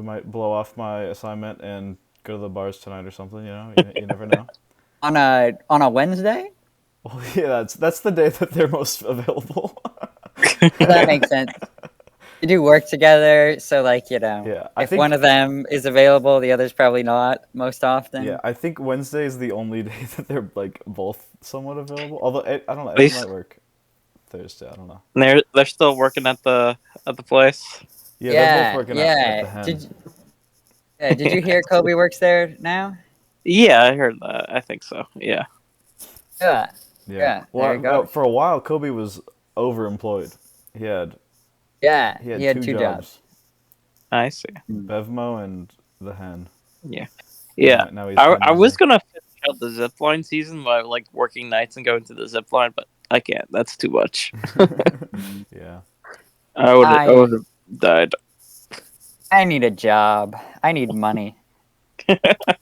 Speaker 1: might blow off my assignment and go to the bars tonight or something. You know, you never know.
Speaker 2: On a Wednesday?
Speaker 1: Well, yeah, that's the day that they're most available.
Speaker 2: That makes sense. You do work together, so like, you know,
Speaker 1: Yeah,
Speaker 2: if one of them is available, the other's probably not most often.
Speaker 1: Yeah, I think Wednesday is the only day that they're like both somewhat available. Although I don't know,
Speaker 3: They
Speaker 1: Eddie might work Thursday. I don't know.
Speaker 3: they're still working at the place.
Speaker 1: Yeah, they're both
Speaker 2: Yeah,
Speaker 1: working at
Speaker 2: yeah.
Speaker 1: the Hen.
Speaker 2: Did you hear Kobe works there now?
Speaker 3: Yeah, I heard that. I think so. Yeah.
Speaker 2: Yeah.
Speaker 1: Yeah.
Speaker 2: Yeah, there you
Speaker 1: Well,
Speaker 2: go.
Speaker 1: for a while, Kobe was overemployed. He had
Speaker 2: Yeah,
Speaker 1: he had
Speaker 2: he had
Speaker 1: two
Speaker 2: two jobs.
Speaker 1: jobs,
Speaker 3: I see.
Speaker 1: Bevmo and the Hen.
Speaker 3: Yeah. Yeah.
Speaker 1: Now he's been
Speaker 3: I was
Speaker 1: busy.
Speaker 3: gonna finish out the zip line season by like working nights and going to the zip line, but I can't. That's too much.
Speaker 1: Yeah.
Speaker 3: I would have died.
Speaker 2: I need a job. I need money.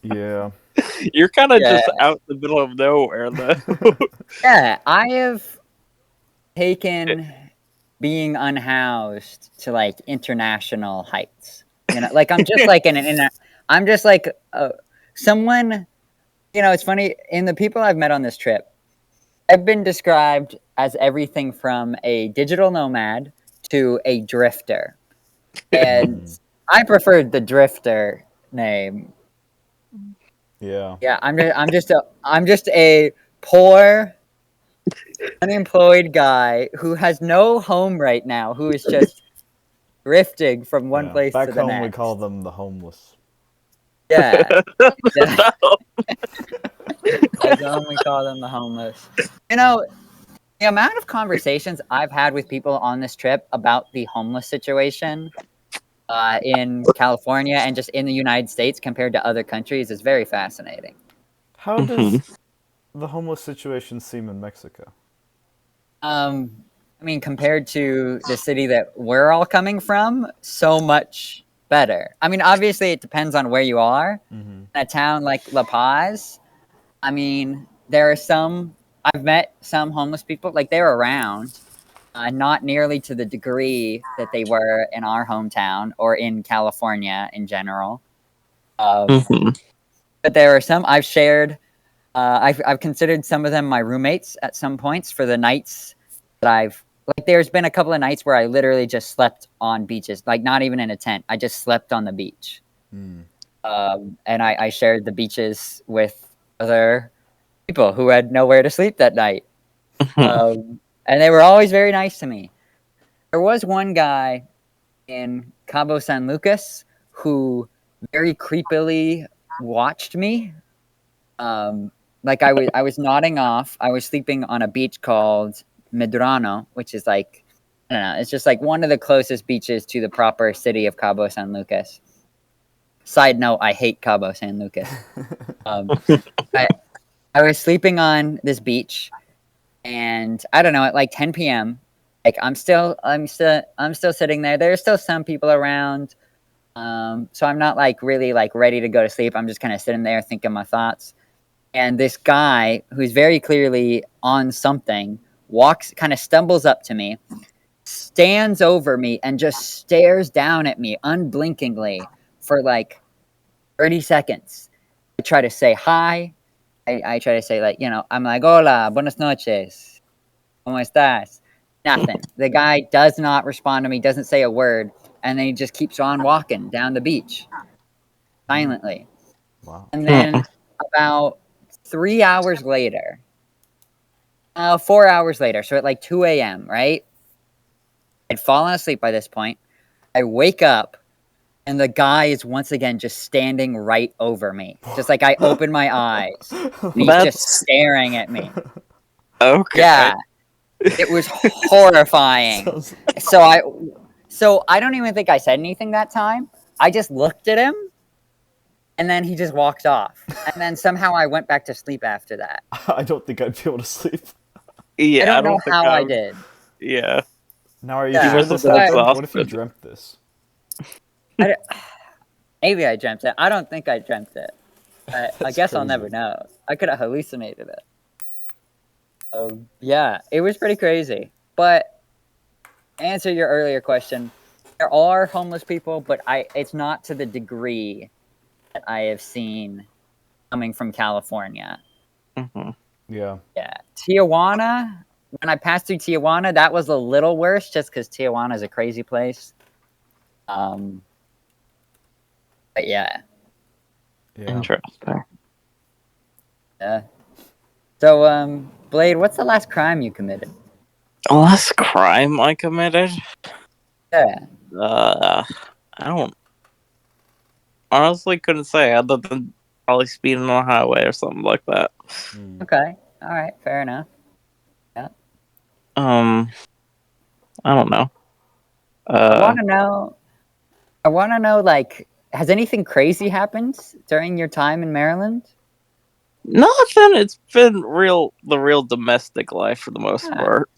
Speaker 1: Yeah.
Speaker 3: You're kind of
Speaker 2: Yeah.
Speaker 3: just out in the middle of nowhere, though.
Speaker 2: Yeah, I have taken being unhoused to like international heights. You know, like I'm just like I'm just like someone. You know, it's funny in the people I've met on this trip. I've been described as everything from a digital nomad to a drifter, and I preferred the drifter name.
Speaker 1: Yeah.
Speaker 2: Yeah, I'm just a poor, unemployed guy who has no home right now, who is just drifting from one
Speaker 1: Yeah.
Speaker 2: place to
Speaker 1: Back
Speaker 2: the
Speaker 1: home, we
Speaker 2: next.
Speaker 1: call them the homeless.
Speaker 2: Yeah. That's when we call them the homeless. You know, the amount of conversations I've had with people on this trip about the homeless situation in California and just in the United States compared to other countries is very fascinating.
Speaker 1: How does the homeless situation seem in Mexico?
Speaker 2: I mean, compared to the city that we're all coming from, so much better. I mean, obviously, it depends on where you are.
Speaker 1: Mm-hmm.
Speaker 2: In a town like La Paz, I mean, there are some. I've met some homeless people, like they're around, not nearly to the degree that they were in our hometown or in California in general. But there are some I've shared. I've considered some of them my roommates at some points for the nights that I've like. There's been a couple of nights where I literally just slept on beaches, like not even in a tent. I just slept on the beach, and I shared the beaches with other people who had nowhere to sleep that night, and they were always very nice to me. There was one guy in Cabo San Lucas who very creepily watched me. Like I was nodding off. I was sleeping on a beach called Medrano, which is like I don't know. It's just like one of the closest beaches to the proper city of Cabo San Lucas. Side note: I hate Cabo San Lucas. I I was sleeping on this beach, and I don't know at like 10 p.m. Like I'm still sitting there. There's still some people around. So I'm not like really like ready to go to sleep. I'm just kind of sitting there thinking my thoughts. And this guy who's very clearly on something kind of stumbles up to me, stands over me, and just stares down at me unblinkingly for like 30 seconds. I try to say hi. I try to say, like, I'm like, hola, buenas noches. ¿Cómo estás? Nothing. The guy does not respond to me, doesn't say a word, and then he just keeps on walking down the beach silently.
Speaker 1: Wow.
Speaker 2: And then about 3 hours later, 4 hours later, so at like 2 a.m., right? I'd fallen asleep by this point. I wake up, and the guy is once again just standing right over me. Just like I open my eyes, and he's just staring at me.
Speaker 3: Okay.
Speaker 2: Yeah. It was horrifying. So I don't even think I said anything that time. I just looked at him, and then he just walked off. And then somehow I went back to sleep after that.
Speaker 1: I don't think I'd be able to sleep.
Speaker 2: Yeah, I don't know how I did.
Speaker 3: Yeah.
Speaker 1: Now are you sure this happened? What if you dreamt this?
Speaker 2: Maybe I dreamt it. I don't think I dreamt it. I guess
Speaker 1: crazy.
Speaker 2: I'll never know. I could have hallucinated it. Yeah, it was pretty crazy. But to answer your earlier question, there are homeless people, but it's not to the degree that I have seen coming from California.
Speaker 1: Mm-hmm. Yeah.
Speaker 2: Yeah. Tijuana, when I passed through Tijuana, that was a little worse just because Tijuana is a crazy place. But yeah.
Speaker 3: Interesting.
Speaker 2: Yeah. So, Blade, what's the last crime you committed?
Speaker 3: The last crime I committed?
Speaker 2: Yeah.
Speaker 3: I don't honestly couldn't say other than probably speeding on a highway or something like that.
Speaker 2: Okay. All right. Fair enough. Yeah.
Speaker 3: I don't know.
Speaker 2: I want to know, like, has anything crazy happened during your time in Maryland?
Speaker 3: Nothing. It's been the real domestic life for the most part.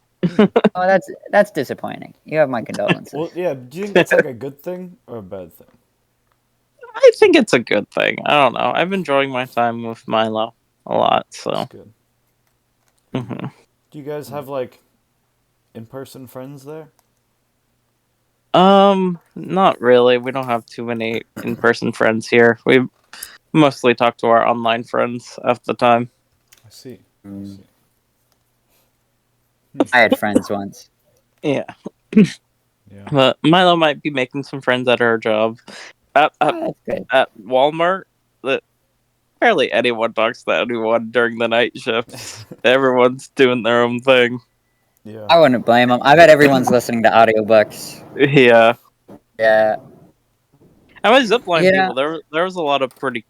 Speaker 2: Oh, that's disappointing. You have my condolences.
Speaker 1: Well, yeah. Do you think that's like a good thing or a bad thing?
Speaker 3: I think it's a good thing. I don't know. I'm enjoying my time with Milo a lot. So
Speaker 1: that's good.
Speaker 3: Mm-hmm.
Speaker 1: Do you guys have like in-person friends there?
Speaker 3: Not really. We don't have too many in-person friends here. We mostly talk to our online friends at the time.
Speaker 1: I see.
Speaker 2: I had friends once.
Speaker 3: Yeah. But Milo might be making some friends at her job. At Walmart, that barely anyone talks to anyone during the night shifts. Everyone's doing their own thing.
Speaker 1: Yeah.
Speaker 2: I wouldn't blame them. I bet everyone's listening to audiobooks.
Speaker 3: Yeah.
Speaker 2: Yeah.
Speaker 3: How many zipline people? There was a lot of pretty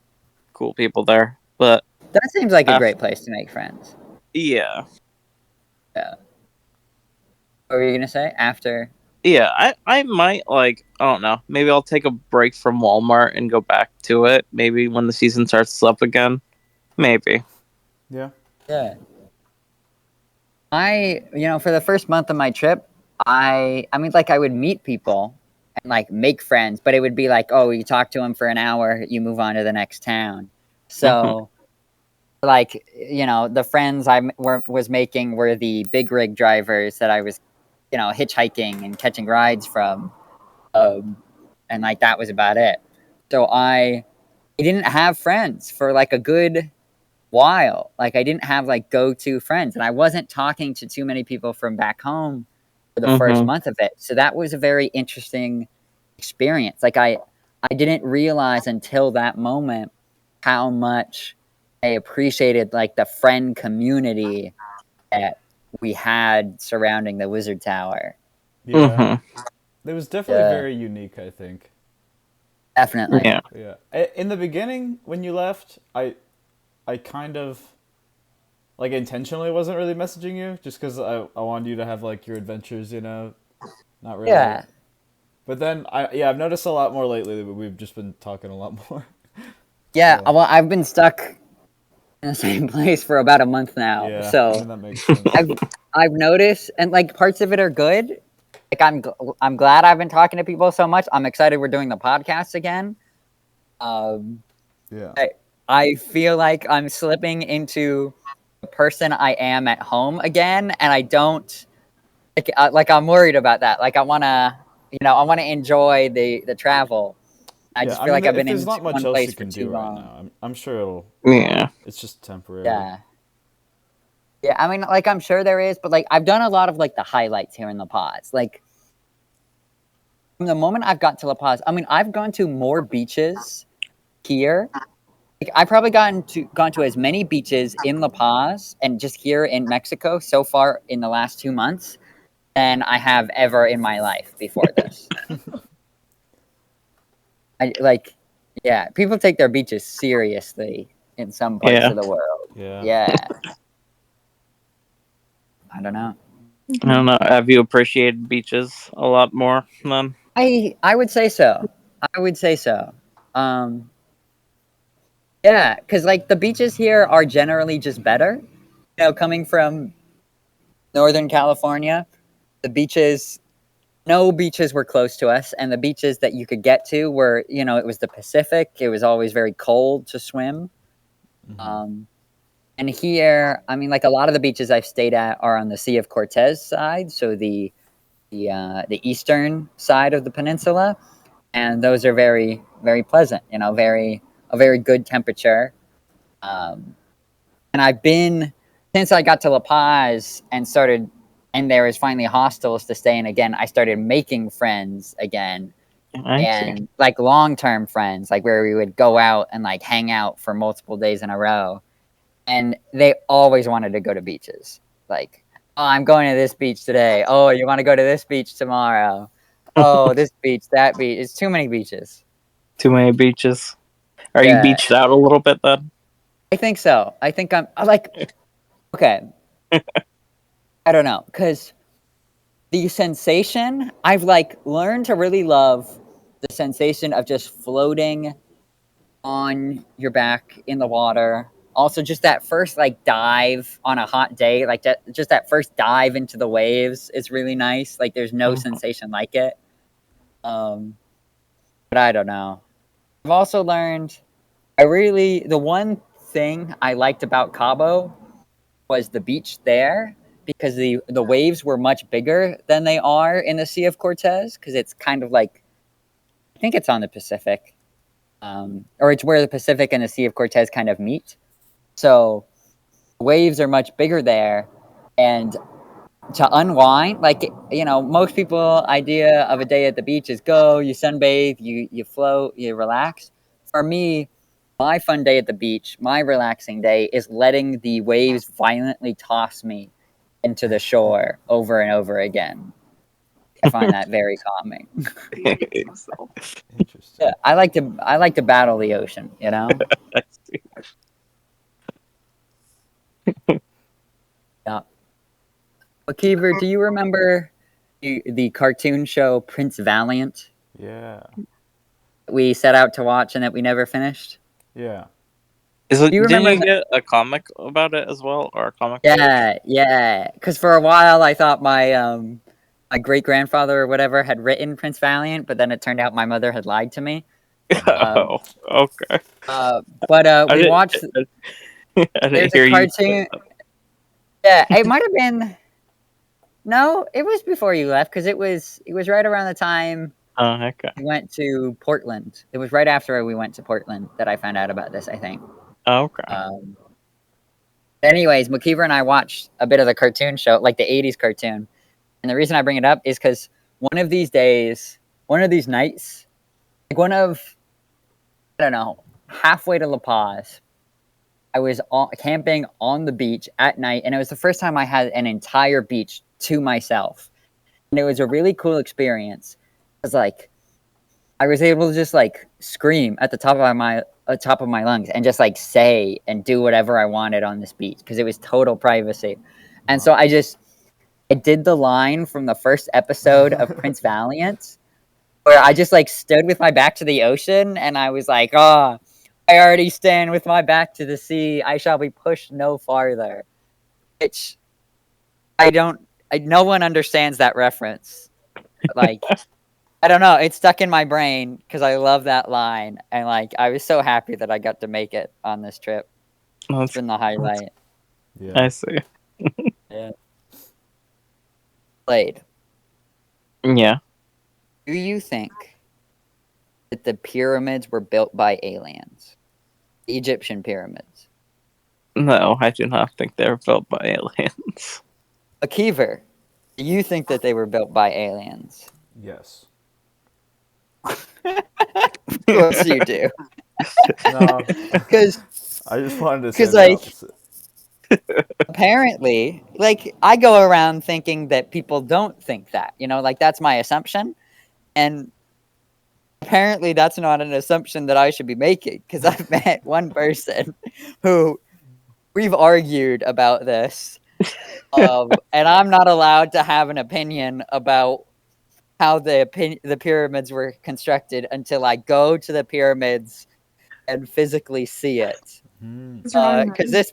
Speaker 3: cool people there, but
Speaker 2: that seems like a great place to make friends.
Speaker 3: Yeah.
Speaker 2: Yeah. What were you gonna say after?
Speaker 3: Yeah, I might I don't know. Maybe I'll take a break from Walmart and go back to it. Maybe when the season starts up again. Maybe.
Speaker 1: Yeah.
Speaker 2: Yeah. For the first month of my trip, I mean, like, I would meet people and like make friends, but it would be like, oh, you talk to them for an hour, you move on to the next town. So, like, the friends was making were the big rig drivers that I was, hitchhiking and catching rides from, and like that was about it. So I didn't have friends for like a good while. Like, I didn't have like go-to friends, and I wasn't talking to too many people from back home for the first month of it. So that was a very interesting experience. Like, I didn't realize until that moment how much I appreciated like the friend community that we had surrounding the Wizard Tower.
Speaker 1: Yeah. It was definitely very unique, I think.
Speaker 2: Definitely.
Speaker 1: Yeah. In the beginning, when you left, I kind of like intentionally wasn't really messaging you just because I wanted you to have like your adventures, not really.
Speaker 2: Yeah.
Speaker 1: But then I've noticed a lot more lately that we've just been talking a lot more.
Speaker 2: Yeah. So. Well, I've been stuck in the same place for about a month now.
Speaker 1: Yeah,
Speaker 2: so
Speaker 1: I mean, that makes sense.
Speaker 2: I've noticed, and like parts of it are good. Like, I'm glad I've been talking to people so much. I'm excited we're doing the podcast again.
Speaker 1: Yeah.
Speaker 2: I feel like I'm slipping into the person I am at home again, and I don't like I'm worried about that. Like, I want to enjoy the travel. I just feel like I've been in one place for too long.
Speaker 1: Right now. I'm sure it'll.
Speaker 3: Yeah.
Speaker 1: It's just temporary.
Speaker 2: Yeah. Yeah, I mean, like, I'm sure there is, but like, I've done a lot of like the highlights here in La Paz. Like, from the moment I've got to La Paz, I mean, I've gone to more beaches here. Like, I've probably gone to as many beaches in La Paz and just here in Mexico so far in the last 2 months than I have ever in my life before this. People take their beaches seriously in some parts of the world. Yeah. I don't know.
Speaker 3: I don't know. Have you appreciated beaches a lot more then?
Speaker 2: I would say so. Yeah, because like the beaches here are generally just better. Coming from Northern California, no beaches were close to us, and the beaches that you could get to were, it was the Pacific. It was always very cold to swim. And here, I mean, like, a lot of the beaches I've stayed at are on the Sea of Cortez side, so the eastern side of the peninsula, and those are very, very pleasant. A very good temperature. And I've been, since I got to La Paz and there was finally hostels to stay in again, I started making friends again. And like long-term friends, like where we would go out and like hang out for multiple days in a row. And they always wanted to go to beaches. Like, oh, I'm going to this beach today. Oh, you want to go to this beach tomorrow? Oh, this beach, that beach. It's too many beaches.
Speaker 3: Too many beaches. Are you beached out a little bit then?
Speaker 2: I think so. I think I'm like, okay. I don't know. Because the sensation, I've like learned to really love the sensation of just floating on your back in the water. Also, just that first like dive on a hot day, like just that first dive into the waves is really nice. Like, there's no sensation like it. But I don't know. I've also learned the one thing I liked about Cabo was the beach there, because the waves were much bigger than they are in the Sea of Cortez, because it's kind of like, I think it's on the Pacific, or it's where the Pacific and the Sea of Cortez kind of meet. So waves are much bigger there, and to unwind, like, most people idea of a day at the beach is go, you sunbathe, you float, you relax. For me, my fun day at the beach, my relaxing day, is letting the waves violently toss me into the shore over and over again. I find that very calming.
Speaker 1: Interesting.
Speaker 2: Yeah, I like to battle the ocean, you know?
Speaker 3: I see.
Speaker 2: Yeah. McKeever, do you remember the cartoon show Prince Valiant?
Speaker 1: Yeah.
Speaker 2: We set out to watch and that we never finished?
Speaker 1: Yeah.
Speaker 3: Didn't you
Speaker 2: remember
Speaker 3: get a comic about it as well, or a comic?
Speaker 2: Yeah. Because for a while I thought my great grandfather or whatever had written Prince Valiant, but then it turned out my mother had lied to me.
Speaker 3: Oh, okay.
Speaker 2: But we watched.
Speaker 3: I didn't
Speaker 2: There's
Speaker 3: hear
Speaker 2: a
Speaker 3: you.
Speaker 2: cartoon. Yeah, it might have been. No, it was before you left because it was right around the time
Speaker 3: Oh, okay.
Speaker 2: we went to Portland. It was right after we went to Portland that I found out about this, I think.
Speaker 3: Okay.
Speaker 2: Anyways, McKeever and I watched a bit of the cartoon show, like the 80s cartoon. And the reason I bring it up is because one of these nights, like I don't know, halfway to La Paz, I was camping on the beach at night. And it was the first time I had an entire beach to myself. And it was a really cool experience. It was like, I was able to just like scream at the top of my lungs and just like say and do whatever I wanted on this beach because it was total privacy. And so I did the line from the first episode of Prince Valiant where I just like stood with my back to the ocean and I was like, I already stand with my back to the sea. I shall be pushed no farther. Which no one understands that reference. Like, I don't know. It's stuck in my brain because I love that line. And like, I was so happy that I got to make it on this trip. It's been the highlight.
Speaker 1: Yeah.
Speaker 3: I see.
Speaker 2: Yeah. Blade.
Speaker 3: Yeah.
Speaker 2: Do you think that the pyramids were built by aliens? The Egyptian pyramids.
Speaker 3: No, I do not think they're built by aliens.
Speaker 2: McKeever, do you think that they were built by aliens?
Speaker 1: Yes.
Speaker 2: Of course you do.
Speaker 1: No.
Speaker 2: Because
Speaker 1: I just wanted to say the
Speaker 2: like,
Speaker 1: opposite.
Speaker 2: Apparently, like, I go around thinking that people don't think that, you know, like that's my assumption. And apparently that's not an assumption that I should be making because I've met one person who we've argued about this. And I'm not allowed to have an opinion about how the pyramids were constructed until I go to the pyramids and physically see it. Because this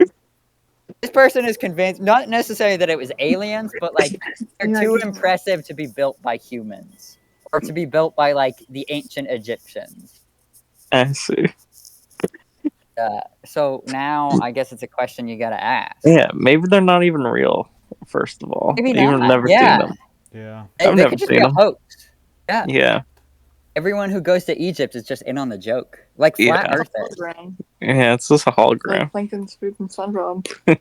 Speaker 2: person is convinced, not necessarily that it was aliens, but like they're too impressive to be built by humans or to be built by like the ancient Egyptians.
Speaker 3: I see.
Speaker 2: So now I guess it's a question you gotta ask.
Speaker 3: Yeah, maybe they're not even real. First of all,
Speaker 2: Maybe
Speaker 3: you've
Speaker 2: not.
Speaker 3: never seen them.
Speaker 1: Yeah.
Speaker 2: They could just be a hoax. Yeah.
Speaker 3: Yeah.
Speaker 2: Everyone who goes to Egypt is just in on the joke, like flat earthers.
Speaker 3: Yeah, it's just a hologram.
Speaker 4: Like Plankton's food and SpongeBob.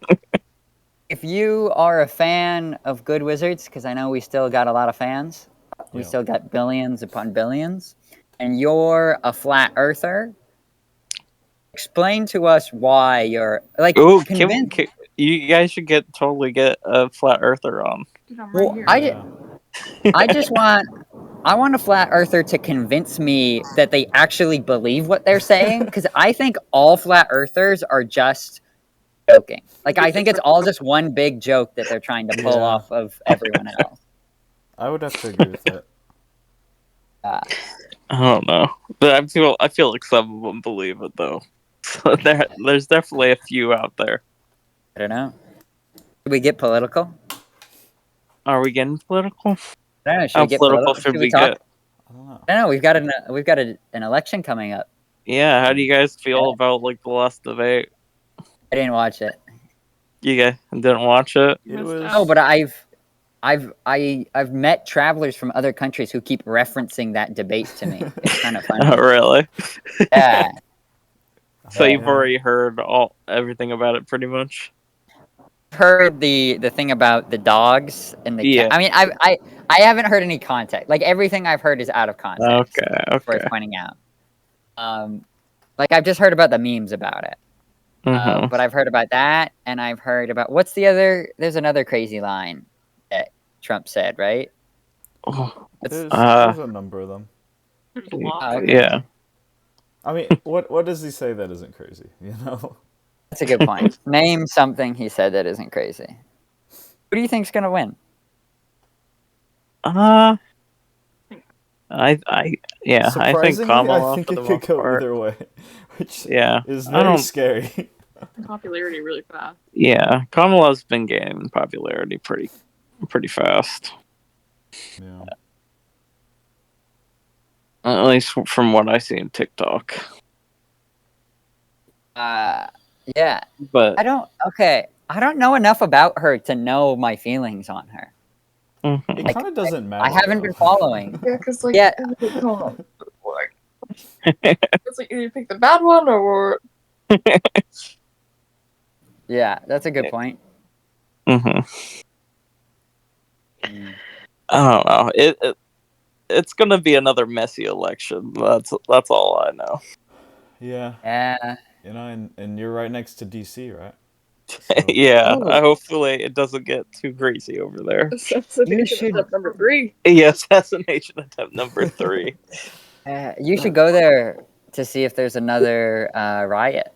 Speaker 2: If you are a fan of Good Wizards, because I know we still got a lot of fans, we still got billions upon billions, and you're a flat earther, explain to us why you're like.
Speaker 3: Ooh, you guys should totally get a flat earther on.
Speaker 2: Well, I just want a flat earther to convince me that they actually believe what they're saying, because I think all flat earthers are just joking. Like, I think it's all just one big joke that they're trying to pull off of everyone else.
Speaker 1: I would have to agree with that.
Speaker 3: I don't know, but I feel like some of them believe it though. So there's definitely a few out there.
Speaker 2: I don't know. Should we get political?
Speaker 3: Are we getting political?
Speaker 2: I don't know. Should
Speaker 3: How
Speaker 2: we get
Speaker 3: political should we
Speaker 2: talk?
Speaker 3: get?
Speaker 2: I don't know. We've got an election coming up.
Speaker 3: Yeah, how do you guys feel about like the last debate?
Speaker 2: I didn't watch it.
Speaker 3: You guys didn't watch it?
Speaker 2: No, but I've met travelers from other countries who keep referencing that debate to me. It's kind of funny.
Speaker 3: Oh, really?
Speaker 2: Yeah.
Speaker 3: So you've already heard everything about it, pretty much.
Speaker 2: Heard the thing about the dogs and the cat. I mean, I haven't heard any context. Like, everything I've heard is out of context.
Speaker 3: Okay.
Speaker 2: Worth pointing out. Like, I've just heard about the memes about it. But I've heard about that, and I've heard about there's another crazy line that Trump said, right?
Speaker 1: There's a number of them.
Speaker 4: There's a lot.
Speaker 2: Okay.
Speaker 3: Yeah.
Speaker 1: I mean, what does he say that isn't crazy? You know.
Speaker 2: That's a good point. Name something he said that isn't crazy. Who do you think's gonna win?
Speaker 3: I think Kamala
Speaker 1: I think
Speaker 3: for
Speaker 1: it
Speaker 3: the
Speaker 1: could
Speaker 3: most
Speaker 1: go
Speaker 3: part.
Speaker 1: either way, which
Speaker 3: Yeah,
Speaker 1: is very scary.
Speaker 4: Popularity really fast.
Speaker 3: Yeah, Kamala's been gaining popularity pretty fast.
Speaker 1: Yeah.
Speaker 3: At least from what I see in TikTok.
Speaker 2: Yeah.
Speaker 3: But
Speaker 2: I don't know enough about her to know my feelings on her.
Speaker 3: mm-hmm.
Speaker 1: It kind of doesn't matter.
Speaker 2: I haven't been following.
Speaker 4: Yeah, because like,
Speaker 2: Yeah.
Speaker 4: It's like you pick the bad one or.
Speaker 2: Yeah, that's a good point.
Speaker 3: Mm-hmm. I don't know. It's gonna be another messy election. That's all I know.
Speaker 1: Yeah.
Speaker 2: Yeah.
Speaker 1: You know, and you're right next to DC, right? So.
Speaker 3: Yeah. Hopefully it doesn't get too crazy over there.
Speaker 4: Assassination attempt number 3.
Speaker 3: Yeah, assassination attempt number 3.
Speaker 2: You should go there to see if there's another riot.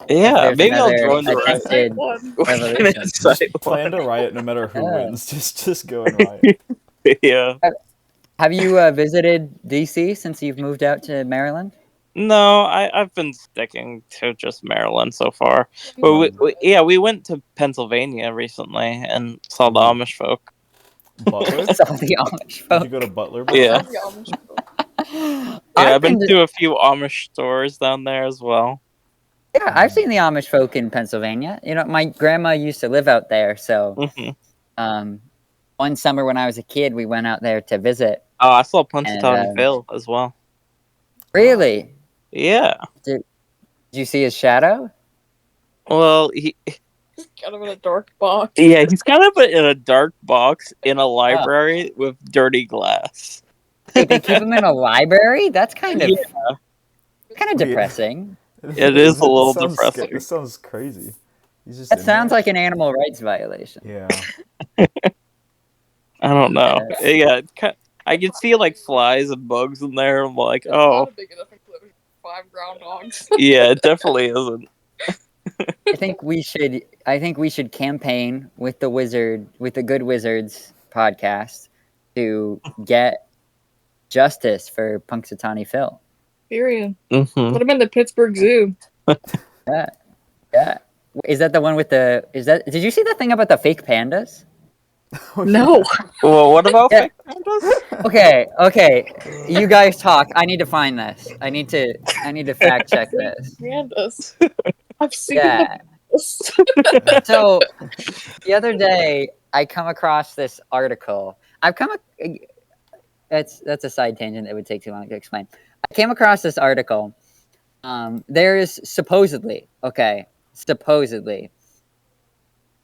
Speaker 3: Yeah, maybe I'll join the
Speaker 2: riot.
Speaker 1: Just plan to riot no matter who wins. Just go and riot.
Speaker 3: Yeah.
Speaker 2: Have you visited DC since you've moved out to Maryland?
Speaker 3: No, I've been sticking to just Maryland so far. But we went to Pennsylvania recently and saw the Amish folk.
Speaker 1: Butler?
Speaker 2: Saw the Amish folk.
Speaker 1: Did you go to Butler?
Speaker 3: Yeah. I've been to a few Amish stores down there as well.
Speaker 2: Yeah, I've seen the Amish folk in Pennsylvania. You know, my grandma used to live out there, so one summer when I was a kid, we went out there to visit.
Speaker 3: Oh, I saw Punxsutawney Phil as well.
Speaker 2: Really?
Speaker 3: Yeah.
Speaker 2: Did you see his shadow?
Speaker 3: Well, he's
Speaker 4: kind of in a dark box.
Speaker 3: Yeah, he's kind of in a dark box in a library with dirty glass.
Speaker 2: Wait, they keep him in a library? That's kind of depressing.
Speaker 3: It is a little depressing.
Speaker 1: This sounds crazy.
Speaker 2: That sounds like an animal rights violation.
Speaker 1: Yeah.
Speaker 3: I don't know. Yeah, I can see like flies and bugs in there. I'm like,
Speaker 4: it's not a big enough enclosure for 5 groundhogs.
Speaker 3: Yeah, it definitely isn't.
Speaker 2: I think we should campaign with the Good Wizards podcast to get justice for Punxsutawney Phil.
Speaker 4: Period.
Speaker 3: Mm-hmm.
Speaker 4: Put him in the Pittsburgh Zoo.
Speaker 2: Yeah. Is that the one with the? Did you see the thing about the fake pandas?
Speaker 4: No.
Speaker 3: Well, what about fake pandas?
Speaker 2: Okay. You guys talk. I need to find this. I need to fact check this.
Speaker 4: Pandas. I've seen
Speaker 2: this. So the other day, I come across this article. That's a side tangent that would take too long to explain. I came across this article. There is supposedly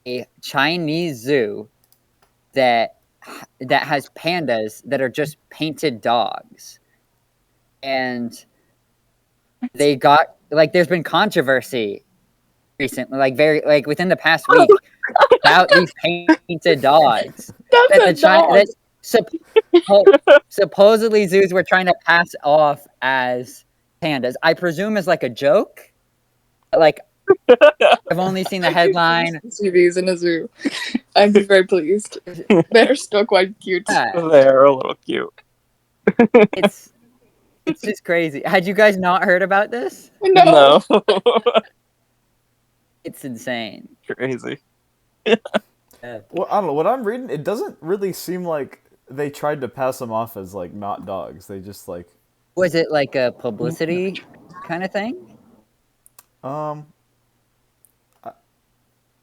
Speaker 2: a Chinese zoo that has pandas that are just painted dogs, and they got there's been controversy recently, within the past week about these painted dogs supposedly zoos were trying to pass off as pandas. I presume as like a joke. Like, I've only seen the headline.
Speaker 4: See these in a zoo. I'm very pleased. They're still quite cute.
Speaker 3: They're a little cute.
Speaker 2: It's just crazy. Had you guys not heard about this?
Speaker 3: No.
Speaker 2: It's insane.
Speaker 3: Crazy.
Speaker 1: Well, I don't know. What I'm reading, it doesn't really seem like they tried to pass them off as like not dogs. They just like.
Speaker 2: Was it like a publicity kind of thing?
Speaker 1: I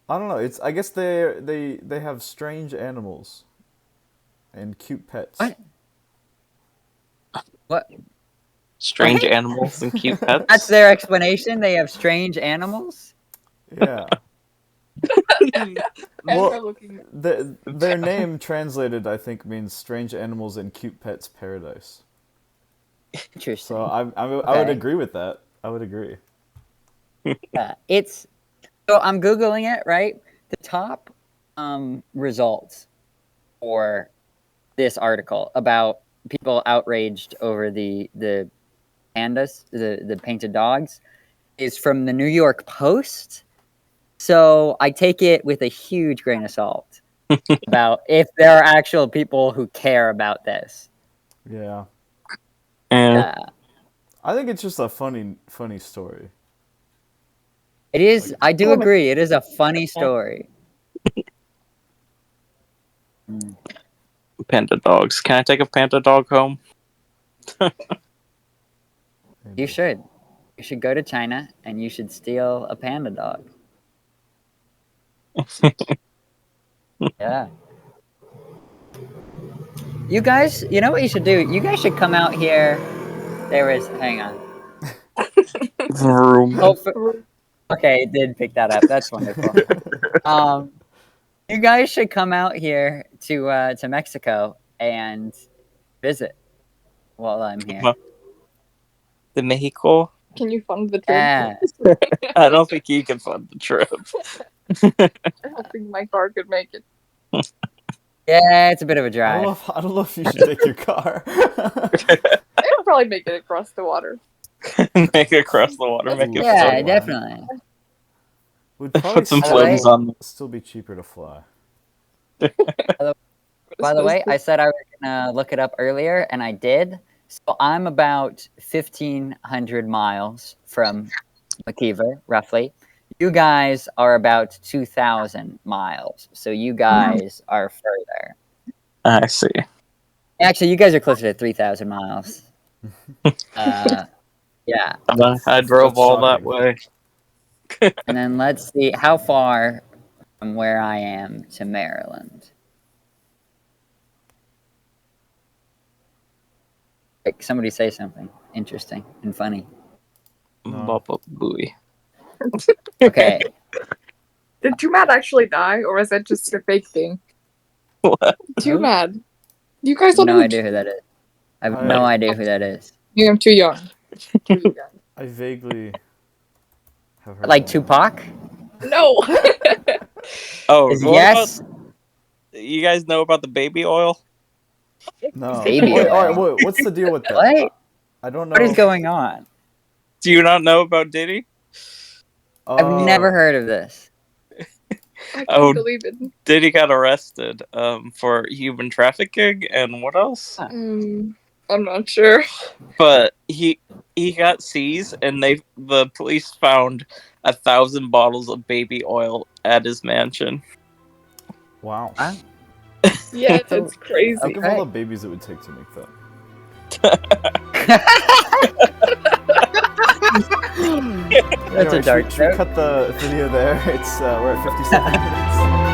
Speaker 1: don't know. I guess they have strange animals and cute pets.
Speaker 2: What?
Speaker 3: Strange animals and cute pets?
Speaker 2: That's their explanation? They have strange animals?
Speaker 1: Yeah. Well, their name translated, I think, means Strange Animals and Cute Pets Paradise.
Speaker 2: Interesting.
Speaker 1: So I would agree with that. I would agree.
Speaker 2: Yeah, so I'm Googling it, right? The top results for this article about people outraged over the pandas, the painted dogs, is from the New York Post. So I take it with a huge grain of salt about if there are actual people who care about this.
Speaker 1: Yeah.
Speaker 3: Yeah.
Speaker 1: I think it's just a funny story.
Speaker 2: It is. Like, I do agree. It is a funny story.
Speaker 3: Panda dogs. Can I take a panda dog home?
Speaker 2: You should. You should go to China and you should steal a panda dog. Yeah. You guys, you know what you should do? You guys should come out here. Hang on. Okay, it did pick that up. That's wonderful. You guys should come out here to Mexico and visit while I'm here.
Speaker 3: The Mexico?
Speaker 4: Can you fund the trip?
Speaker 2: Yeah.
Speaker 3: I don't think he can fund the trip.
Speaker 4: I don't think my car could make it.
Speaker 2: Yeah, it's a bit of a drive.
Speaker 1: I don't know if you should take your car.
Speaker 4: It'll probably make it across the water.
Speaker 3: Make it across the water. Make it
Speaker 2: yeah, definitely.
Speaker 1: Would probably
Speaker 3: put some flames on.
Speaker 1: Still be cheaper to fly.
Speaker 2: By the way, I said I was gonna look it up earlier, and I did. So I'm about 1,500 miles from McKeever, roughly. You guys are about 2,000 miles, so you guys are further.
Speaker 3: I see.
Speaker 2: Actually, you guys are closer to 3,000 miles. Yeah.
Speaker 3: I drove all that way.
Speaker 2: And then let's see how far from where I am to Maryland. Like, somebody say something interesting and funny.
Speaker 3: Baba Booey.
Speaker 2: Okay.
Speaker 4: Did Too Mad actually die, or was that just a fake thing?
Speaker 3: What?
Speaker 4: Too Mad. You guys
Speaker 2: I have
Speaker 4: don't
Speaker 2: no idea who that is. I have no idea who that is.
Speaker 4: Yeah, I'm too young.
Speaker 1: I vaguely have heard
Speaker 2: Like Tupac?
Speaker 4: No.
Speaker 3: Oh,
Speaker 2: yes.
Speaker 3: You guys know about the baby oil?
Speaker 1: No.
Speaker 2: Baby oil.
Speaker 1: All right, what's the deal with that?
Speaker 2: What?
Speaker 1: I don't know.
Speaker 2: What is going on?
Speaker 3: Do you not know about Diddy?
Speaker 2: I've never heard of this.
Speaker 4: I can't believe it.
Speaker 3: Diddy got arrested for human trafficking and what else?
Speaker 4: I'm not sure.
Speaker 3: But he got seized, and the police found 1,000 bottles of baby oil at his mansion.
Speaker 1: Wow.
Speaker 4: Yeah, it's crazy.
Speaker 1: Think of all the babies it would take to make that.
Speaker 2: That's a dark
Speaker 1: should we cut the video there? We're at 57 minutes.